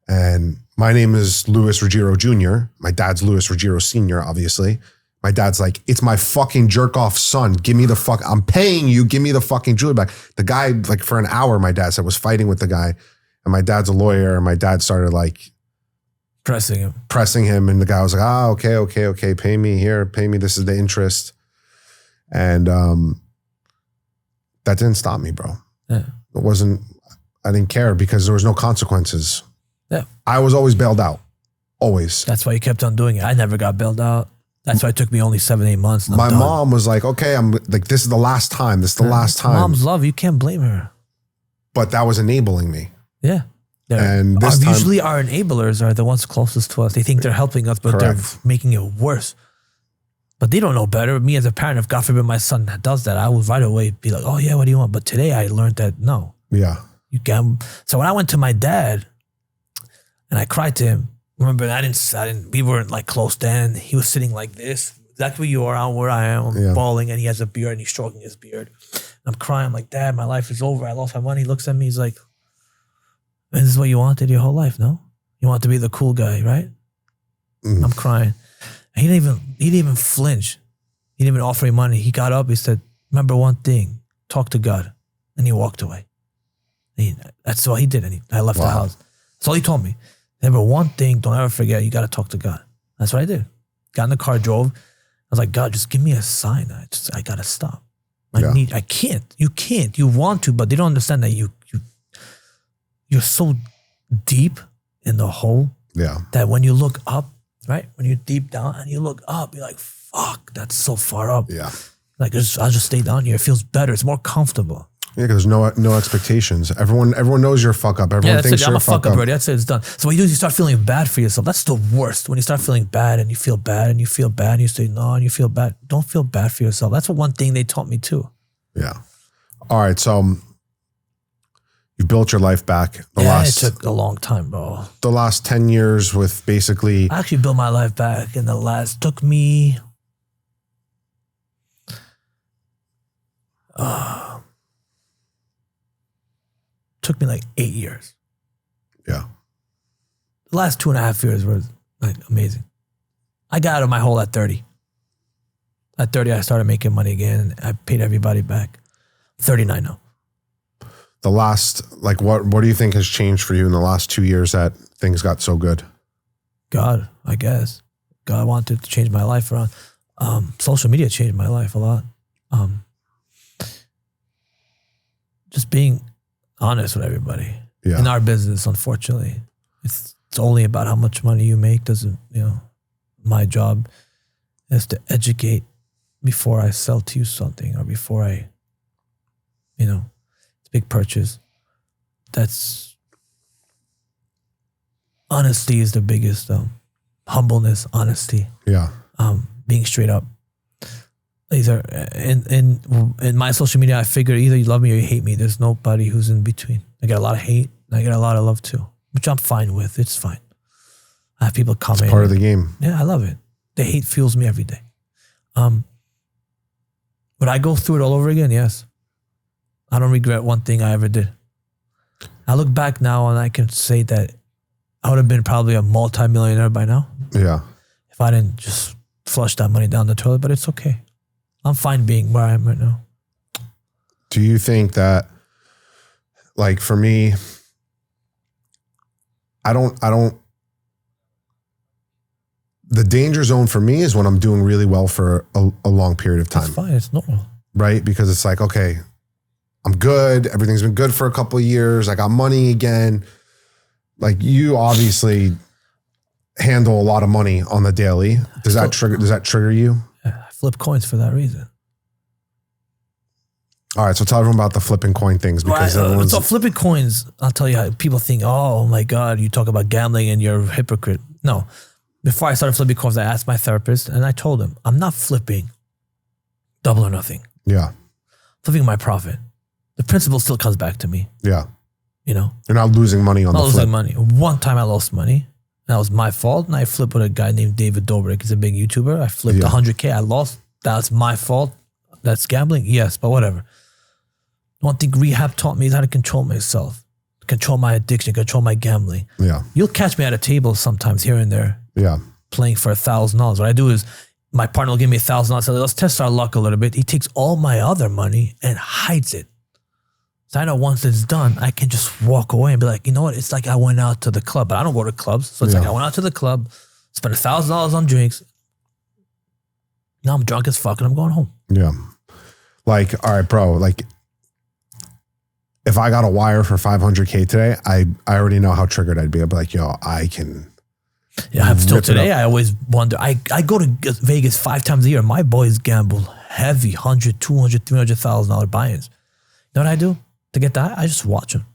And my name is Louis Ruggiero Jr. My dad's Louis Ruggiero Sr., obviously. My dad's like, it's my fucking jerk off son. Give me the fuck, I'm paying you. Give me the fucking jewelry back. The guy, like for an hour, my dad said, was fighting with the guy. And my dad's a lawyer. And my dad started like pressing him. And the guy was like, okay. Pay me here. Pay me. This is the interest. And that didn't stop me, bro. Yeah. I didn't care because there was no consequences. Yeah. I was always bailed out. Always. That's why you kept on doing it. I never got bailed out. That's why it took me only 7-8 months. My mom was like, okay, I'm like, this is the last time. This is the last time. Mom's love. You can't blame her. But that was enabling me. Yeah. And this time, usually our enablers are the ones closest to us. They think they're helping us, but they're making it worse. But they don't know better. Me as a parent, if God forbid my son does that, I would right away be like, oh yeah, what do you want? But today I learned that no. Yeah. You gamble. So when I went to my dad and I cried to him, remember, we weren't like close then. He was sitting like this, exactly where you are, where I am. I'm bawling and he has a beard and he's stroking his beard. And I'm crying. I'm like, Dad, my life is over. I lost my money. He looks at me. He's like, this is what you wanted your whole life, no? You want to be the cool guy, right? I'm crying. And he didn't even flinch. He didn't even offer me money. He got up. He said, remember one thing, talk to God. And he walked away. That's all he did. And I left the house. That's all he told me. Remember one thing, don't ever forget, you got to talk to God. That's what I did. Got in the car, drove. I was like, God, just give me a sign. I got to stop. I can't. You can't. You want to, but they don't understand that you're so deep in the hole that when you look up, right? When you're deep down and you look up, you're like, fuck, that's so far up. Yeah. Like, I'll just stay down here. It feels better. It's more comfortable. Yeah, because there's no expectations. Everyone knows you're a fuck up. Everyone thinks you're a fuck up already. That's it. It's done. So what you do is you start feeling bad for yourself. That's the worst. When you start feeling bad and you feel bad and you feel bad and you say no and you feel bad. Don't feel bad for yourself. That's one thing they taught me too. Yeah. All right. So you built your life back. It took a long time, bro. The last 10 years with basically. I actually built my life back took me. Took me like 8 years. Yeah. The last 2.5 years were like amazing. I got out of my hole at 30. At 30, I started making money again and I paid everybody back. 39 now. The last, like what do you think has changed for you in the last 2 years that things got so good? God, I guess. God wanted to change my life around. Social media changed my life a lot. Just being honest with everybody. Yeah. In our business, unfortunately, it's only about how much money you make. My job is to educate before I sell to you something or before I, it's a big purchase. That's honesty is the biggest, humbleness, honesty. Yeah. Being straight up. Either in my social media, I figure either you love me or you hate me. There's nobody who's in between. I get a lot of hate and I get a lot of love too, which I'm fine with. It's fine. I have people comment. It's part of the game. Yeah, I love it. The hate fuels me every day. Would I go through it all over again? Yes. I don't regret one thing I ever did. I look back now and I can say that I would have been probably a multi-millionaire by now. Yeah. If I didn't just flush that money down the toilet, but it's okay. I'm fine being where I am right now. Do you think that, like for me, I don't, the danger zone for me is when I'm doing really well for a long period of time. That's fine. It's normal. Right? Because it's like, okay, I'm good. Everything's been good for a couple of years. I got money again. Like you obviously handle a lot of money on the daily. Does that trigger you? Yeah, I flip coins for that reason. All right, so tell everyone about the flipping coin things because so flipping coins, I'll tell you how people think, oh my God, you talk about gambling and you're a hypocrite. No. Before I started flipping coins, I asked my therapist and I told him, I'm not flipping double or nothing. Yeah. Flipping my profit. The principle still comes back to me. Yeah. You're not losing money on the flip. Losing money. One time I lost money. That was my fault. And I flipped with a guy named David Dobrik. He's a big YouTuber. I flipped 100K. I lost. That's my fault. That's gambling. Yes, but whatever. One thing rehab taught me is how to control myself, control my addiction, control my gambling. Yeah. You'll catch me at a table sometimes here and there. Yeah. Playing for $1,000. What I do is my partner will give me $1,000. So let's test our luck a little bit. He takes all my other money and hides it. So I know once it's done, I can just walk away and be like, you know what? It's like I went out to the club, but I don't go to clubs. So it's like I went out to the club, spent $1,000 on drinks. Now I'm drunk as fuck and I'm going home. Yeah. Like, all right, bro, like if I got a wire for 500K today, I already know how triggered I'd be. I'd be like, yo, I can. Yeah, still today, I always wonder. I go to Vegas 5 times a year. My boys gamble heavy, $100,000, $200,000, $300,000 buy-ins. You know what I do to get that? I just watch them.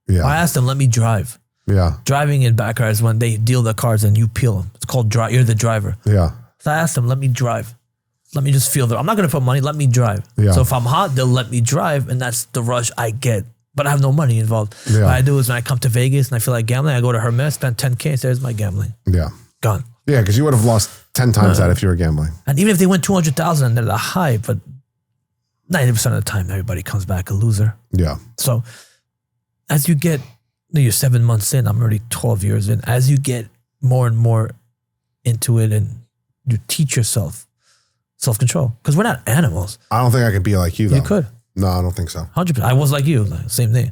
Yeah. I ask them, let me drive. Yeah. Driving in backyards when they deal the cards and you peel them. It's called drive. You're the driver. Yeah. So I ask them, let me drive. Let me just feel I'm not going to put money. Let me drive. Yeah. So if I'm hot, they'll let me drive. And that's the rush I get. But I have no money involved. Yeah. What I do is when I come to Vegas and I feel like gambling, I go to Hermes, spend 10K and there's my gambling. Yeah. Gone. Yeah, because you would have lost 10 times that if you were gambling. And even if they win 200,000 and they're the high, but 90% of the time, everybody comes back a loser. Yeah. So as you get, you're 7 months in, I'm already 12 years in. As you get more and more into it and you teach yourself self-control, because we're not animals. I don't think I could be like you, though. You could. No, I don't think so. 100%. I was like you, like, same thing.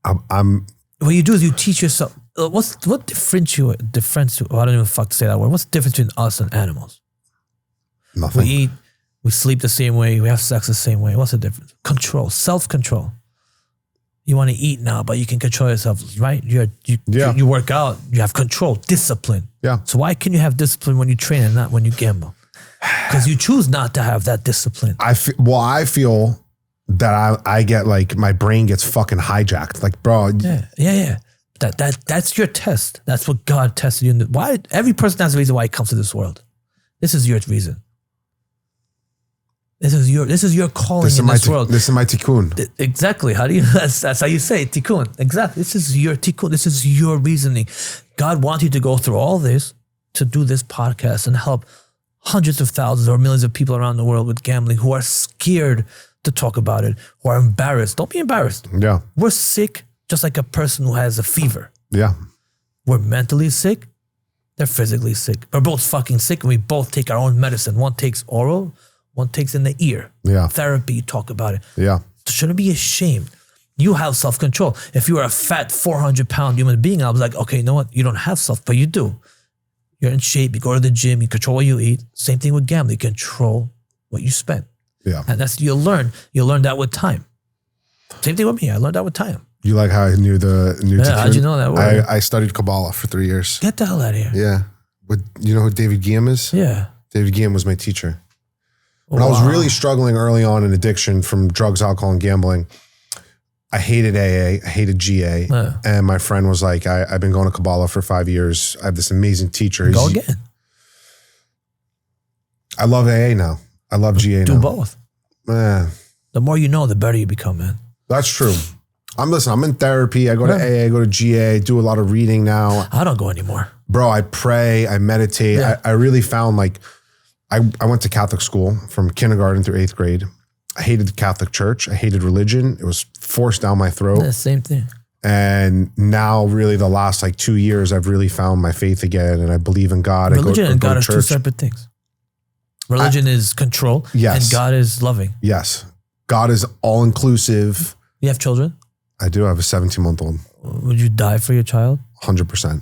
I'm what you do is you teach yourself. What differentiates? I don't even fuck to say that word. What's the difference between us and animals? nothing. We eat, we sleep the same way, we have sex the same way. What's the difference? Control, self-control. You want to eat now, but you can control yourself, right? You work out, you have control, discipline. Yeah. So why can you have discipline when you train and not when you gamble? Because you choose not to have that discipline. I feel that I get like my brain gets fucking hijacked. Like, bro. Yeah. That's your test. That's what God tested you. Why? Every person has a reason why he comes to this world. This is your reason. This is your calling in this world. This is my tikkun. Exactly. How do you? That's how you say it, tikkun. Exactly. This is your tikkun. This is your reasoning. God wants you to go through all this to do this podcast and help hundreds of thousands or millions of people around the world with gambling who are scared to talk about it, who are embarrassed. Don't be embarrassed. Yeah. We're sick just like a person who has a fever. Yeah. We're mentally sick. They're physically sick. We're both fucking sick and we both take our own medicine. One takes oral, one takes in the ear. Yeah. Therapy, talk about it. Yeah. So shouldn't be ashamed. You have self-control. If you were a fat 400-pound human being, I was like, okay, you know what? You don't have self, but you do. You're in shape. You go to the gym. You control what you eat. Same thing with gambling. You control what you spend. Yeah. And that's, you'll learn that with time. Same thing with me. I learned that with time. You like how I knew the new tikkun? How'd you know that word? I studied Kabbalah for 3 years. Get the hell out of here. Yeah. You know who David Guillaume is? Yeah. David Guillaume was my teacher. When I was really struggling early on in addiction from drugs, alcohol, and gambling, I hated AA, I hated GA. Yeah. And my friend was like, I've been going to Kabbalah for 5 years. I have this amazing teacher. Go again. I love AA now. I love GA now. Do both. Man. The more you know, the better you become, man. That's true. I'm in therapy. I go to AA, I go to GA, do a lot of reading now. I don't go anymore. Bro, I pray, I meditate. Yeah. I really found like, I went to Catholic school from kindergarten through 8th grade. I hated the Catholic Church. I hated religion. It was forced down my throat. Yeah, same thing. And now really the last like 2 years, I've really found my faith again and I believe in God. Religion and God are two church. separate things. Religion is control. Yes. And God is loving. Yes. God is all inclusive. You have children? I do have a 17-month-old. Would you die for your child? 100%.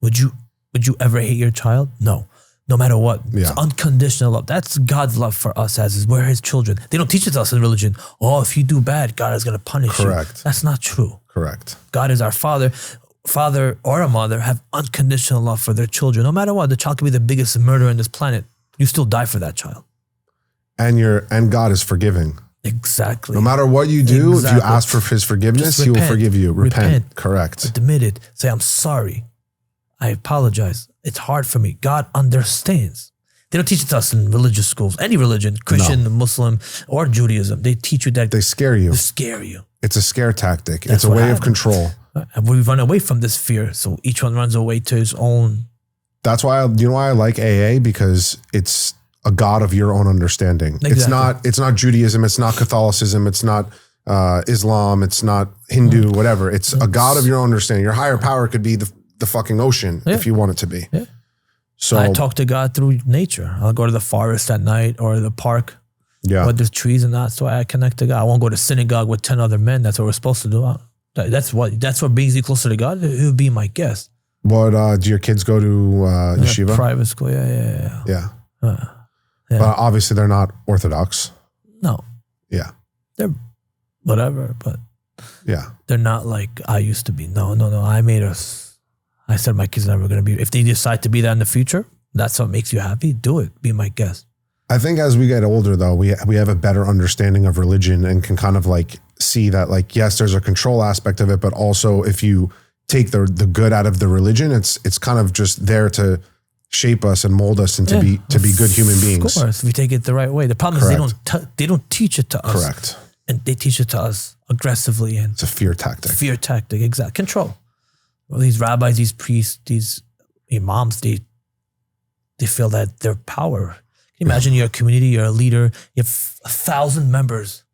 Would you ever hate your child? No. No matter what. Yeah. It's unconditional love. That's God's love for us as we're his children. They don't teach it to us in religion. Oh, if you do bad, God is going to punish you. Correct. That's not true. Correct. God is our father. Father or a mother have unconditional love for their children. No matter what, the child could be the biggest murderer on this planet. You still die for that child. And God is forgiving. Exactly. No matter what you do, if you ask for his forgiveness, he will forgive you. Repent. Correct. Admit it. Say, I'm sorry. I apologize. It's hard for me. God understands. They don't teach it to us in religious schools. Any religion, Christian, Muslim, or Judaism. They teach you that. They scare you. They scare you. It's a scare tactic. That's it's a way happened. of control. And we run away from this fear. So each one runs away to his own. That's why, you know why I like AA? Because it's a God of your own understanding. Exactly. It's not Judaism. It's not Catholicism. It's not Islam. It's not Hindu, whatever. It's a God of your own understanding. Your higher power could be the fucking ocean if you want it to be. Yeah. So I talk to God through nature. I'll go to the forest at night or the park. Yeah. But there's trees and that's why I connect to God. I won't go to synagogue with 10 other men. That's what we're supposed to do. That's what brings you closer to God. It would be my guess. What do your kids go to yeshiva? Private school. Yeah. Yeah. Yeah. But obviously they're not Orthodox. No. Yeah. They're whatever, but Yeah. they're not like I used to be. No. I said my kids are never going to be. If they decide to be that in the future, that's what makes you happy. Do it. Be my guest. I think as we get older, though, we have a better understanding of religion and can kind of like see that, like, yes, there's a control aspect of it, but also if you take the good out of the religion, it's kind of just there to shape us and mold us and to be good human beings. Of course, if we take it the right way. The problem is they don't teach it to us. Correct. And they teach it to us aggressively and it's a fear tactic. Fear tactic, exact control. Well, these rabbis, these priests, these imams, they feel that their power. Can you imagine you're a community, you're a leader, you have 1,000 members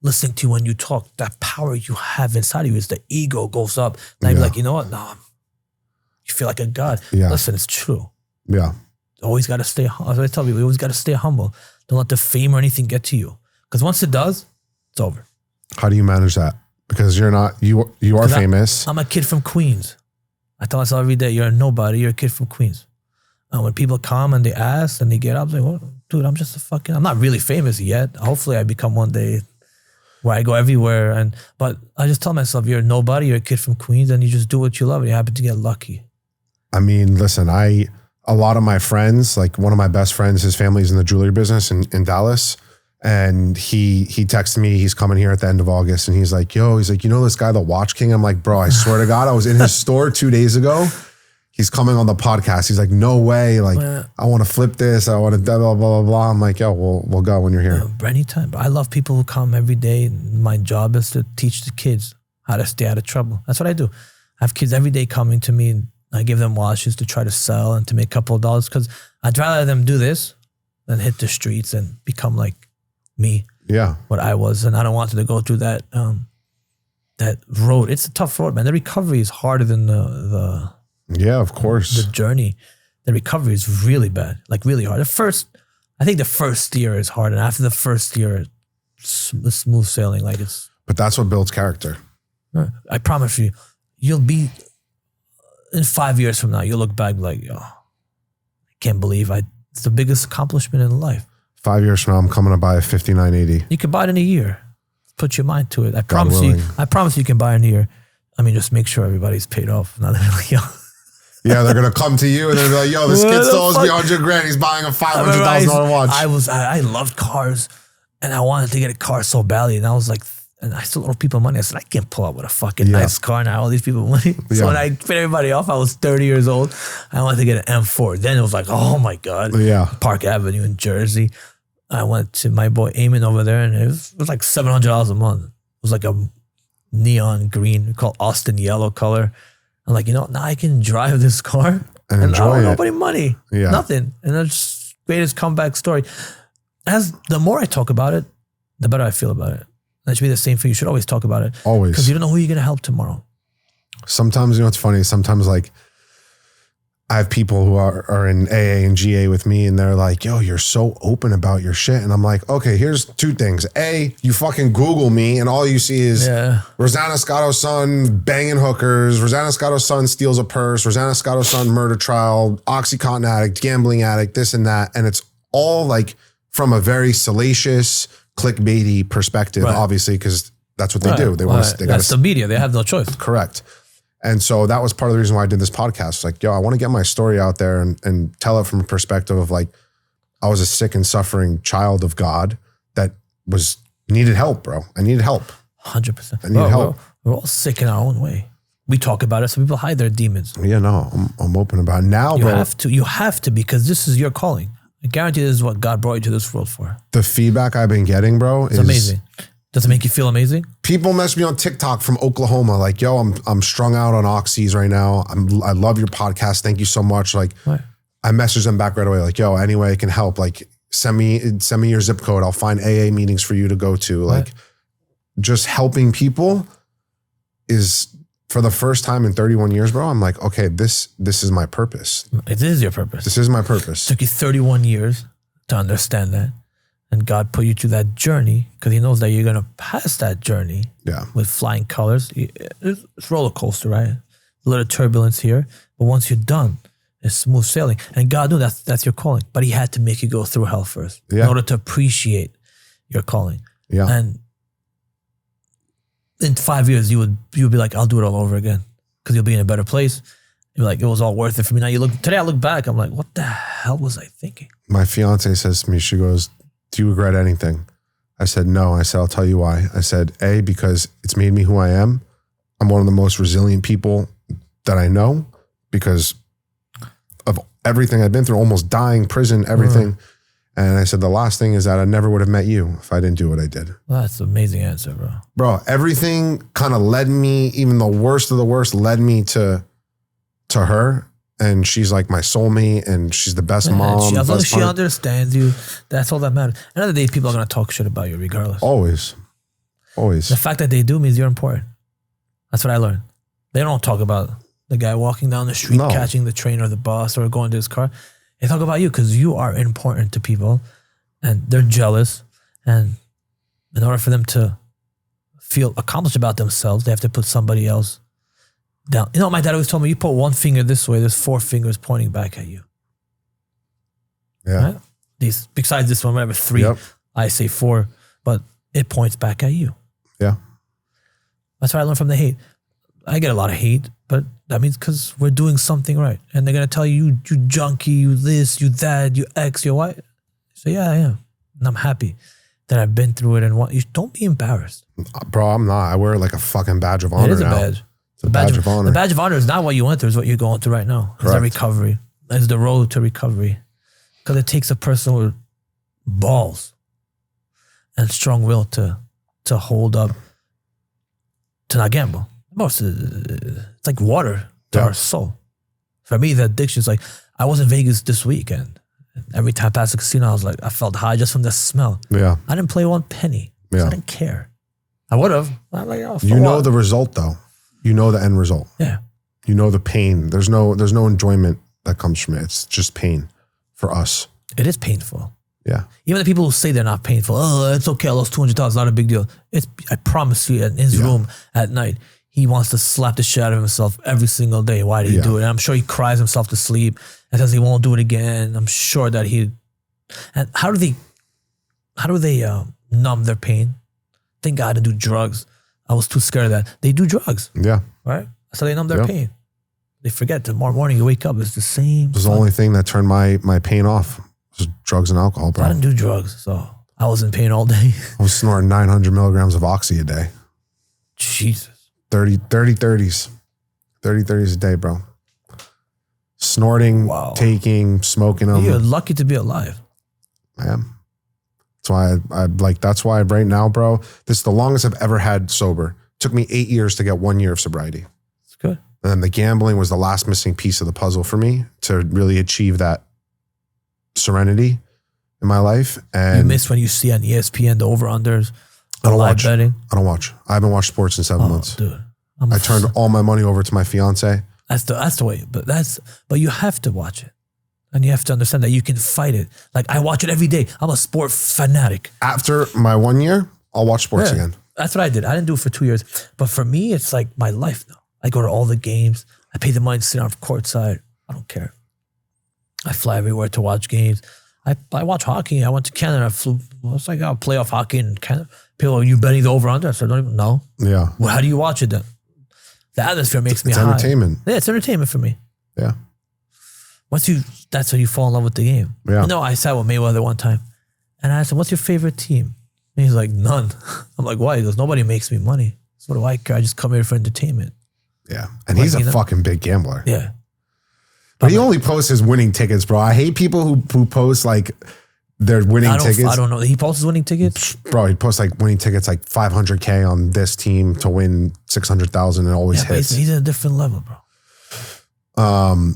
listening to you when you talk. That power you have inside of you is the ego goes up. And I'm like, you know what? No, you feel like a god. Yeah. Listen, it's true. Yeah. Always got to stay, as I tell you, we always got to stay humble. Don't let the fame or anything get to you. Because once it does, it's over. How do you manage that? Because you're not, you are famous. I'm a kid from Queens. I tell myself every day, you're a nobody, you're a kid from Queens. And when people come and they ask and they get up, I'm like, well, dude, I'm just I'm not really famous yet. Hopefully I become one day where I go everywhere. But I just tell myself, you're a nobody, you're a kid from Queens, and you just do what you love and you happen to get lucky. I mean, listen, a lot of my friends, like one of my best friends, his family's in the jewelry business in Dallas. And he texted me, he's coming here at the end of August. And he's like, you know this guy, the Watch King? I'm like, bro, I swear to God, I was in his store 2 days ago. He's coming on the podcast. He's like, no way. Like, I want to flip this. I want to blah, blah, blah, blah. I'm like, yo, we'll go when you're here. Anytime. But I love people who come every day. My job is to teach the kids how to stay out of trouble. That's what I do. I have kids every day coming to me. And I give them watches to try to sell and to make a couple of dollars, because I'd rather them do this than hit the streets and become like me. Yeah. What I was. And I don't want them to go through that that road. It's a tough road, man. The recovery is harder than the yeah, of course. The journey, the recovery is really bad, like really hard. I think the first year is hard, and after the first year, it's smooth sailing. Like it's. But that's what builds character. I promise you, you'll be in 5 years from now. You'll look back like, oh, I can't believe it's the biggest accomplishment in life. 5 years from now, I'm coming to buy a 5980. You can buy it in a year. Put your mind to it. I promise you can buy it in a year. I mean, just make sure everybody's paid off. Not really young. Yeah, they're gonna come to you and they're like, "Yo, this kid stole us $100,000. He's buying a $500,000 watch." I loved cars, and I wanted to get a car so badly. And I was like, and I still owe people money. I said, I can't pull up with a fucking nice car and I owe these people money. So when I paid everybody off, I was 30 years old. I wanted to get an M4. Then it was like, oh my God, Park Avenue in Jersey. I went to my boy Eamon over there, and it was like $700 a month. It was like a neon green called Austin yellow color. I'm like, now I can drive this car and enjoy it. Nobody money, nothing. And that's the greatest comeback story. The more I talk about it, the better I feel about it. That should be the same for you. You should always talk about it. Always. Because you don't know who you're going to help tomorrow. Sometimes, it's funny. Sometimes like I have people who are in AA and GA with me, and they're like, yo, you're so open about your shit. And I'm like, okay, here's two things. A, you fucking Google me and all you see is Rosanna Scotto's son banging hookers. Rosanna Scotto's son steals a purse. Rosanna Scotto's son murder trial, Oxycontin addict, gambling addict, this and that. And it's all like from a very salacious, clickbaity perspective, obviously, because that's what they do. They want to. That's the media. They have no choice. Correct. And so that was part of the reason why I did this podcast. It's like, yo, I want to get my story out there and tell it from a perspective of like, I was a sick and suffering child of God that needed help, bro. I needed help. 100%. I need help. We're all sick in our own way. We talk about it, so people hide their demons. Yeah, no, I'm open about it now, bro. You have to, because this is your calling. I guarantee this is what God brought you to this world for. The feedback I've been getting, bro, is amazing. Does it make you feel amazing? People message me on TikTok from Oklahoma, like, yo, I'm strung out on oxys right now. I love your podcast. Thank you so much. Like, I message them back right away, like, yo, any way I can help, like, send me your zip code. I'll find AA meetings for you to go to. Like, just helping people is, for the first time in 31 years, bro, I'm like, okay, this is my purpose. It is your purpose. This is my purpose. It took you 31 years to understand that. And God put you through that journey because he knows that you're going to pass that journey with flying colors. It's roller coaster, right? A little turbulence here. But once you're done, it's smooth sailing. And God knew that's your calling. But he had to make you go through hell first in order to appreciate your calling. Yeah. And in 5 years, you would be like, I'll do it all over again because you'll be in a better place. You're like, it was all worth it for me. Now today I look back, I'm like, what the hell was I thinking? My fiance says to me, she goes, do you regret anything? I said, no. I said, I'll tell you why. I said, A, because it's made me who I am. I'm one of the most resilient people that I know because of everything I've been through, almost dying, prison, everything. And I said, the last thing is that I never would have met you if I didn't do what I did. Well, that's an amazing answer, bro. Bro, everything kind of led me, even the worst of the worst led me to her. And she's like my soulmate, and she's the best mom. As long as she understands you, that's all that matters. Another day, people are going to talk shit about you regardless. Always. The fact that they do means you're important. That's what I learned. They don't talk about the guy walking down the street, catching the train or the bus or going to his car. They talk about you because you are important to people, and they're jealous. And in order for them to feel accomplished about themselves, they have to put somebody else down. You know, my dad always told me, you put one finger this way, there's 4 fingers pointing back at you. Yeah. Right? These, besides this one, whatever, 3, Yep. I say 4, but it points back at you. Yeah. That's what I learned from the hate. I get a lot of hate, but that means because we're doing something right. And they're going to tell you, you junkie, you this, you that, you X, you Y. So yeah, I am. And I'm happy that I've been through it. And you don't be embarrassed. Bro, I'm not. I wear it like a fucking badge of honor. It is a now. badge. It's a badge of honor. The badge of honor is not what you went through, it's what you're going through right now. It's the Correct. recovery. It's the road to recovery. Because it takes a person with balls and strong will to hold up, to not gamble. It's like water to our soul. For me, the addiction is like, I was in Vegas this weekend. Every time I passed the casino, I felt high just from the smell. Yeah. I didn't play 1 penny. Yeah. I didn't care. I would have. I'm like, oh, You know the result though. You know the end result. Yeah. You know the pain. There's no enjoyment that comes from it. It's just pain for us. It is painful. Yeah. Even the people who say they're not painful, oh, it's okay, I lost $200, not a big deal. I promise you, in his room at night, he wants to slap the shit out of himself every single day. Why did he do it? And I'm sure he cries himself to sleep and says he won't do it again. I'm sure that and how do they numb their pain? Thank God to do drugs. I was too scared of that. They do drugs, Yeah. right? So they numb their pain. They forget tomorrow morning you wake up, it's the same. It was the only thing that turned my pain off. Was drugs and alcohol, bro. I didn't do drugs, so I was in pain all day. I was snorting 900 milligrams of oxy a day. Jesus. 30 30s. 30 30s a day, bro. Snorting, taking, smoking them. You're lucky to be alive. I am. That's why right now, bro, this is the longest I've ever had sober. Took me 8 years to get 1 year of sobriety. It's good. And then the gambling was the last missing piece of the puzzle for me to really achieve that serenity in my life. And you miss when you see on ESPN the over-unders, I don't live watch. betting. I don't watch. I haven't watched sports in 7 months. Dude. I turned all my money over to my fiance. That's the way. But you have to watch it. And you have to understand that you can fight it. Like I watch it every day. I'm a sport fanatic. After my 1 year, I'll watch sports again. That's what I did. I didn't do it for 2 years. But for me, it's like my life now. I go to all the games. I pay the money to sit on courtside. I don't care. I fly everywhere to watch games. I watch hockey. I went to Canada. I was like, I'll play off hockey in Canada. People, are you betting the over-under? I said, I don't even know. Yeah. Well, how do you watch it then? The atmosphere makes me It's high. entertainment. Yeah, it's entertainment for me. Yeah. That's how you fall in love with the game. Yeah. You know, I sat with Mayweather one time and I asked him, what's your favorite team? And he's like, none. I'm like, why? He goes, nobody makes me money. So what do I care? I just come here for entertainment. Yeah. And he's a fucking big gambler. Yeah. But he only posts his winning tickets, bro. I hate people who post like their winning tickets. I don't know. He posts his winning tickets? Bro, he posts like winning tickets like 500K on this team to win 600,000 and always hits. He's at a different level, bro.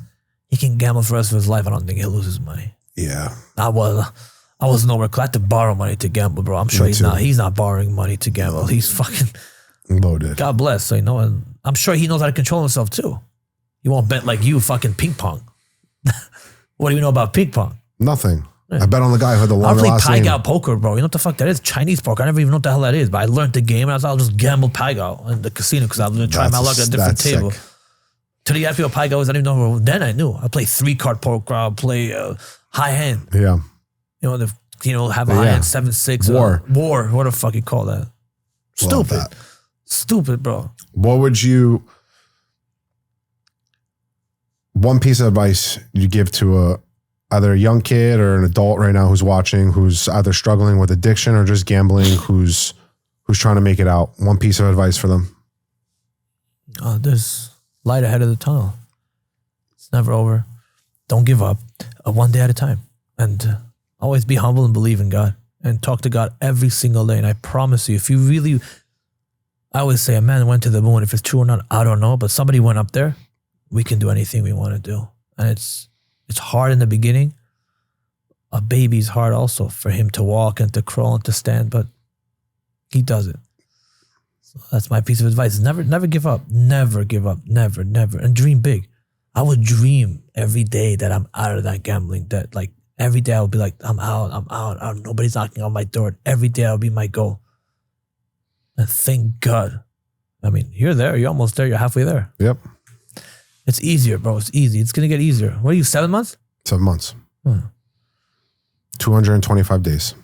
He can gamble for the rest of his life. I don't think he'll lose his money. Yeah. I was nowhere close. I had to borrow money to gamble, bro. I'm sure he's not borrowing money to gamble. He's fucking loaded. God bless. So, you know, and I'm sure he knows how to control himself too. He won't bet like you fucking ping pong. What do you know about ping pong? Nothing. Yeah. I bet on the guy who had the longer last name. I play Pai Gow poker, bro. You know what the fuck that is? Chinese poker. I never even know what the hell that is, but I learned the game and I'll just gamble Pai Gow in the casino because I was going to try my luck at a different table. Sick. Till you asked me what Pai Gow is, I didn't even know. Then I knew. I play 3-card poker. I'll play high hand. Yeah. Have a high hand 7-6. War. What the fuck you call that? Stupid. Stupid, bro. What would one piece of advice you give to either a young kid or an adult right now who's watching, who's either struggling with addiction or just gambling, who's trying to make it out? One piece of advice for them. There's light ahead of the tunnel. It's never over. Don't give up. One day at a time. And always be humble and believe in God. And talk to God every single day. And I promise you, if you really... I always say a man went to the moon. If it's true or not, I don't know. But somebody went up there. We can do anything we want to do. And it's hard in the beginning. A baby's hard also for him to walk and to crawl and to stand. But he does it. So that's my piece of advice. Never give up. Never give up. Never. And dream big. I would dream every day that I'm out of that gambling. That like every day I would be like, I'm out. Nobody's knocking on my door. Every day I'll be my goal. And thank God. I mean, you're there. You're almost there. You're halfway there. Yep. It's easier, bro. It's easy. It's going to get easier. What are you, 7 months? 7 months. Hmm. 225 days.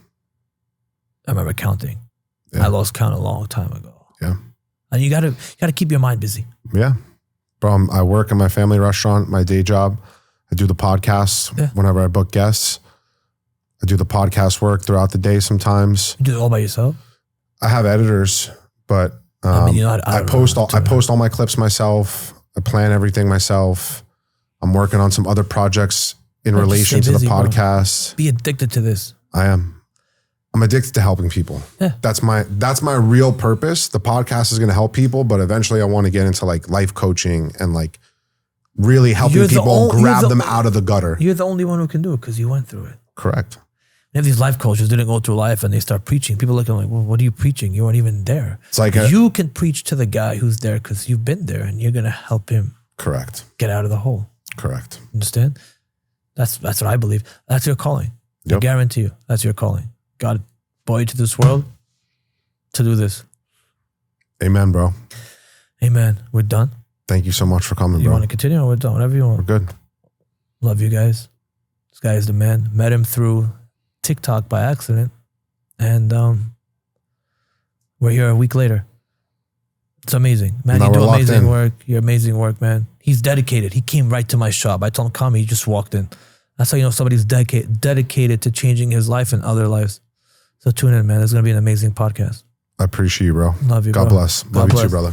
I remember counting. Yeah. I lost count a long time ago. Yeah. And you gotta keep your mind busy. Yeah. Bro, I work in my family restaurant, my day job. I do the podcasts whenever I book guests. I do the podcast work throughout the day sometimes. You do it all by yourself? I have editors, but I mean, I post all my clips myself. I plan everything myself. I'm working on some other projects in relation to the podcast. Be addicted to this. I am. I'm addicted to helping people. Yeah. That's my real purpose. The podcast is going to help people, but eventually I want to get into like life coaching and like really helping people grab them out of the gutter. You're the only one who can do it because you went through it. Correct. And if these life coaches didn't go through life and they start preaching, people look at them like, well, what are you preaching? You weren't even there. It's like you can preach to the guy who's there because you've been there and you're going to help him correct. Get out of the hole. Correct. Understand? That's what I believe. That's your calling. Yep. I guarantee you that's your calling. God brought you to this world to do this. Amen, bro. Amen. We're done. Thank you so much for coming, You bro. want to continue or we're done? Whatever you want. We're good. Love you guys. This guy is the man. Met him through TikTok by accident. And we're here a week later. It's amazing. Man, you do amazing work. You're amazing work, man. He's dedicated. He came right to my shop. I told him, come, he just walked in. That's how you know somebody's dedicated to changing his life and other lives. So tune in, man. It's going to be an amazing podcast. I appreciate you, bro. Love you, God bro. bless. God Love bless. you too, brother.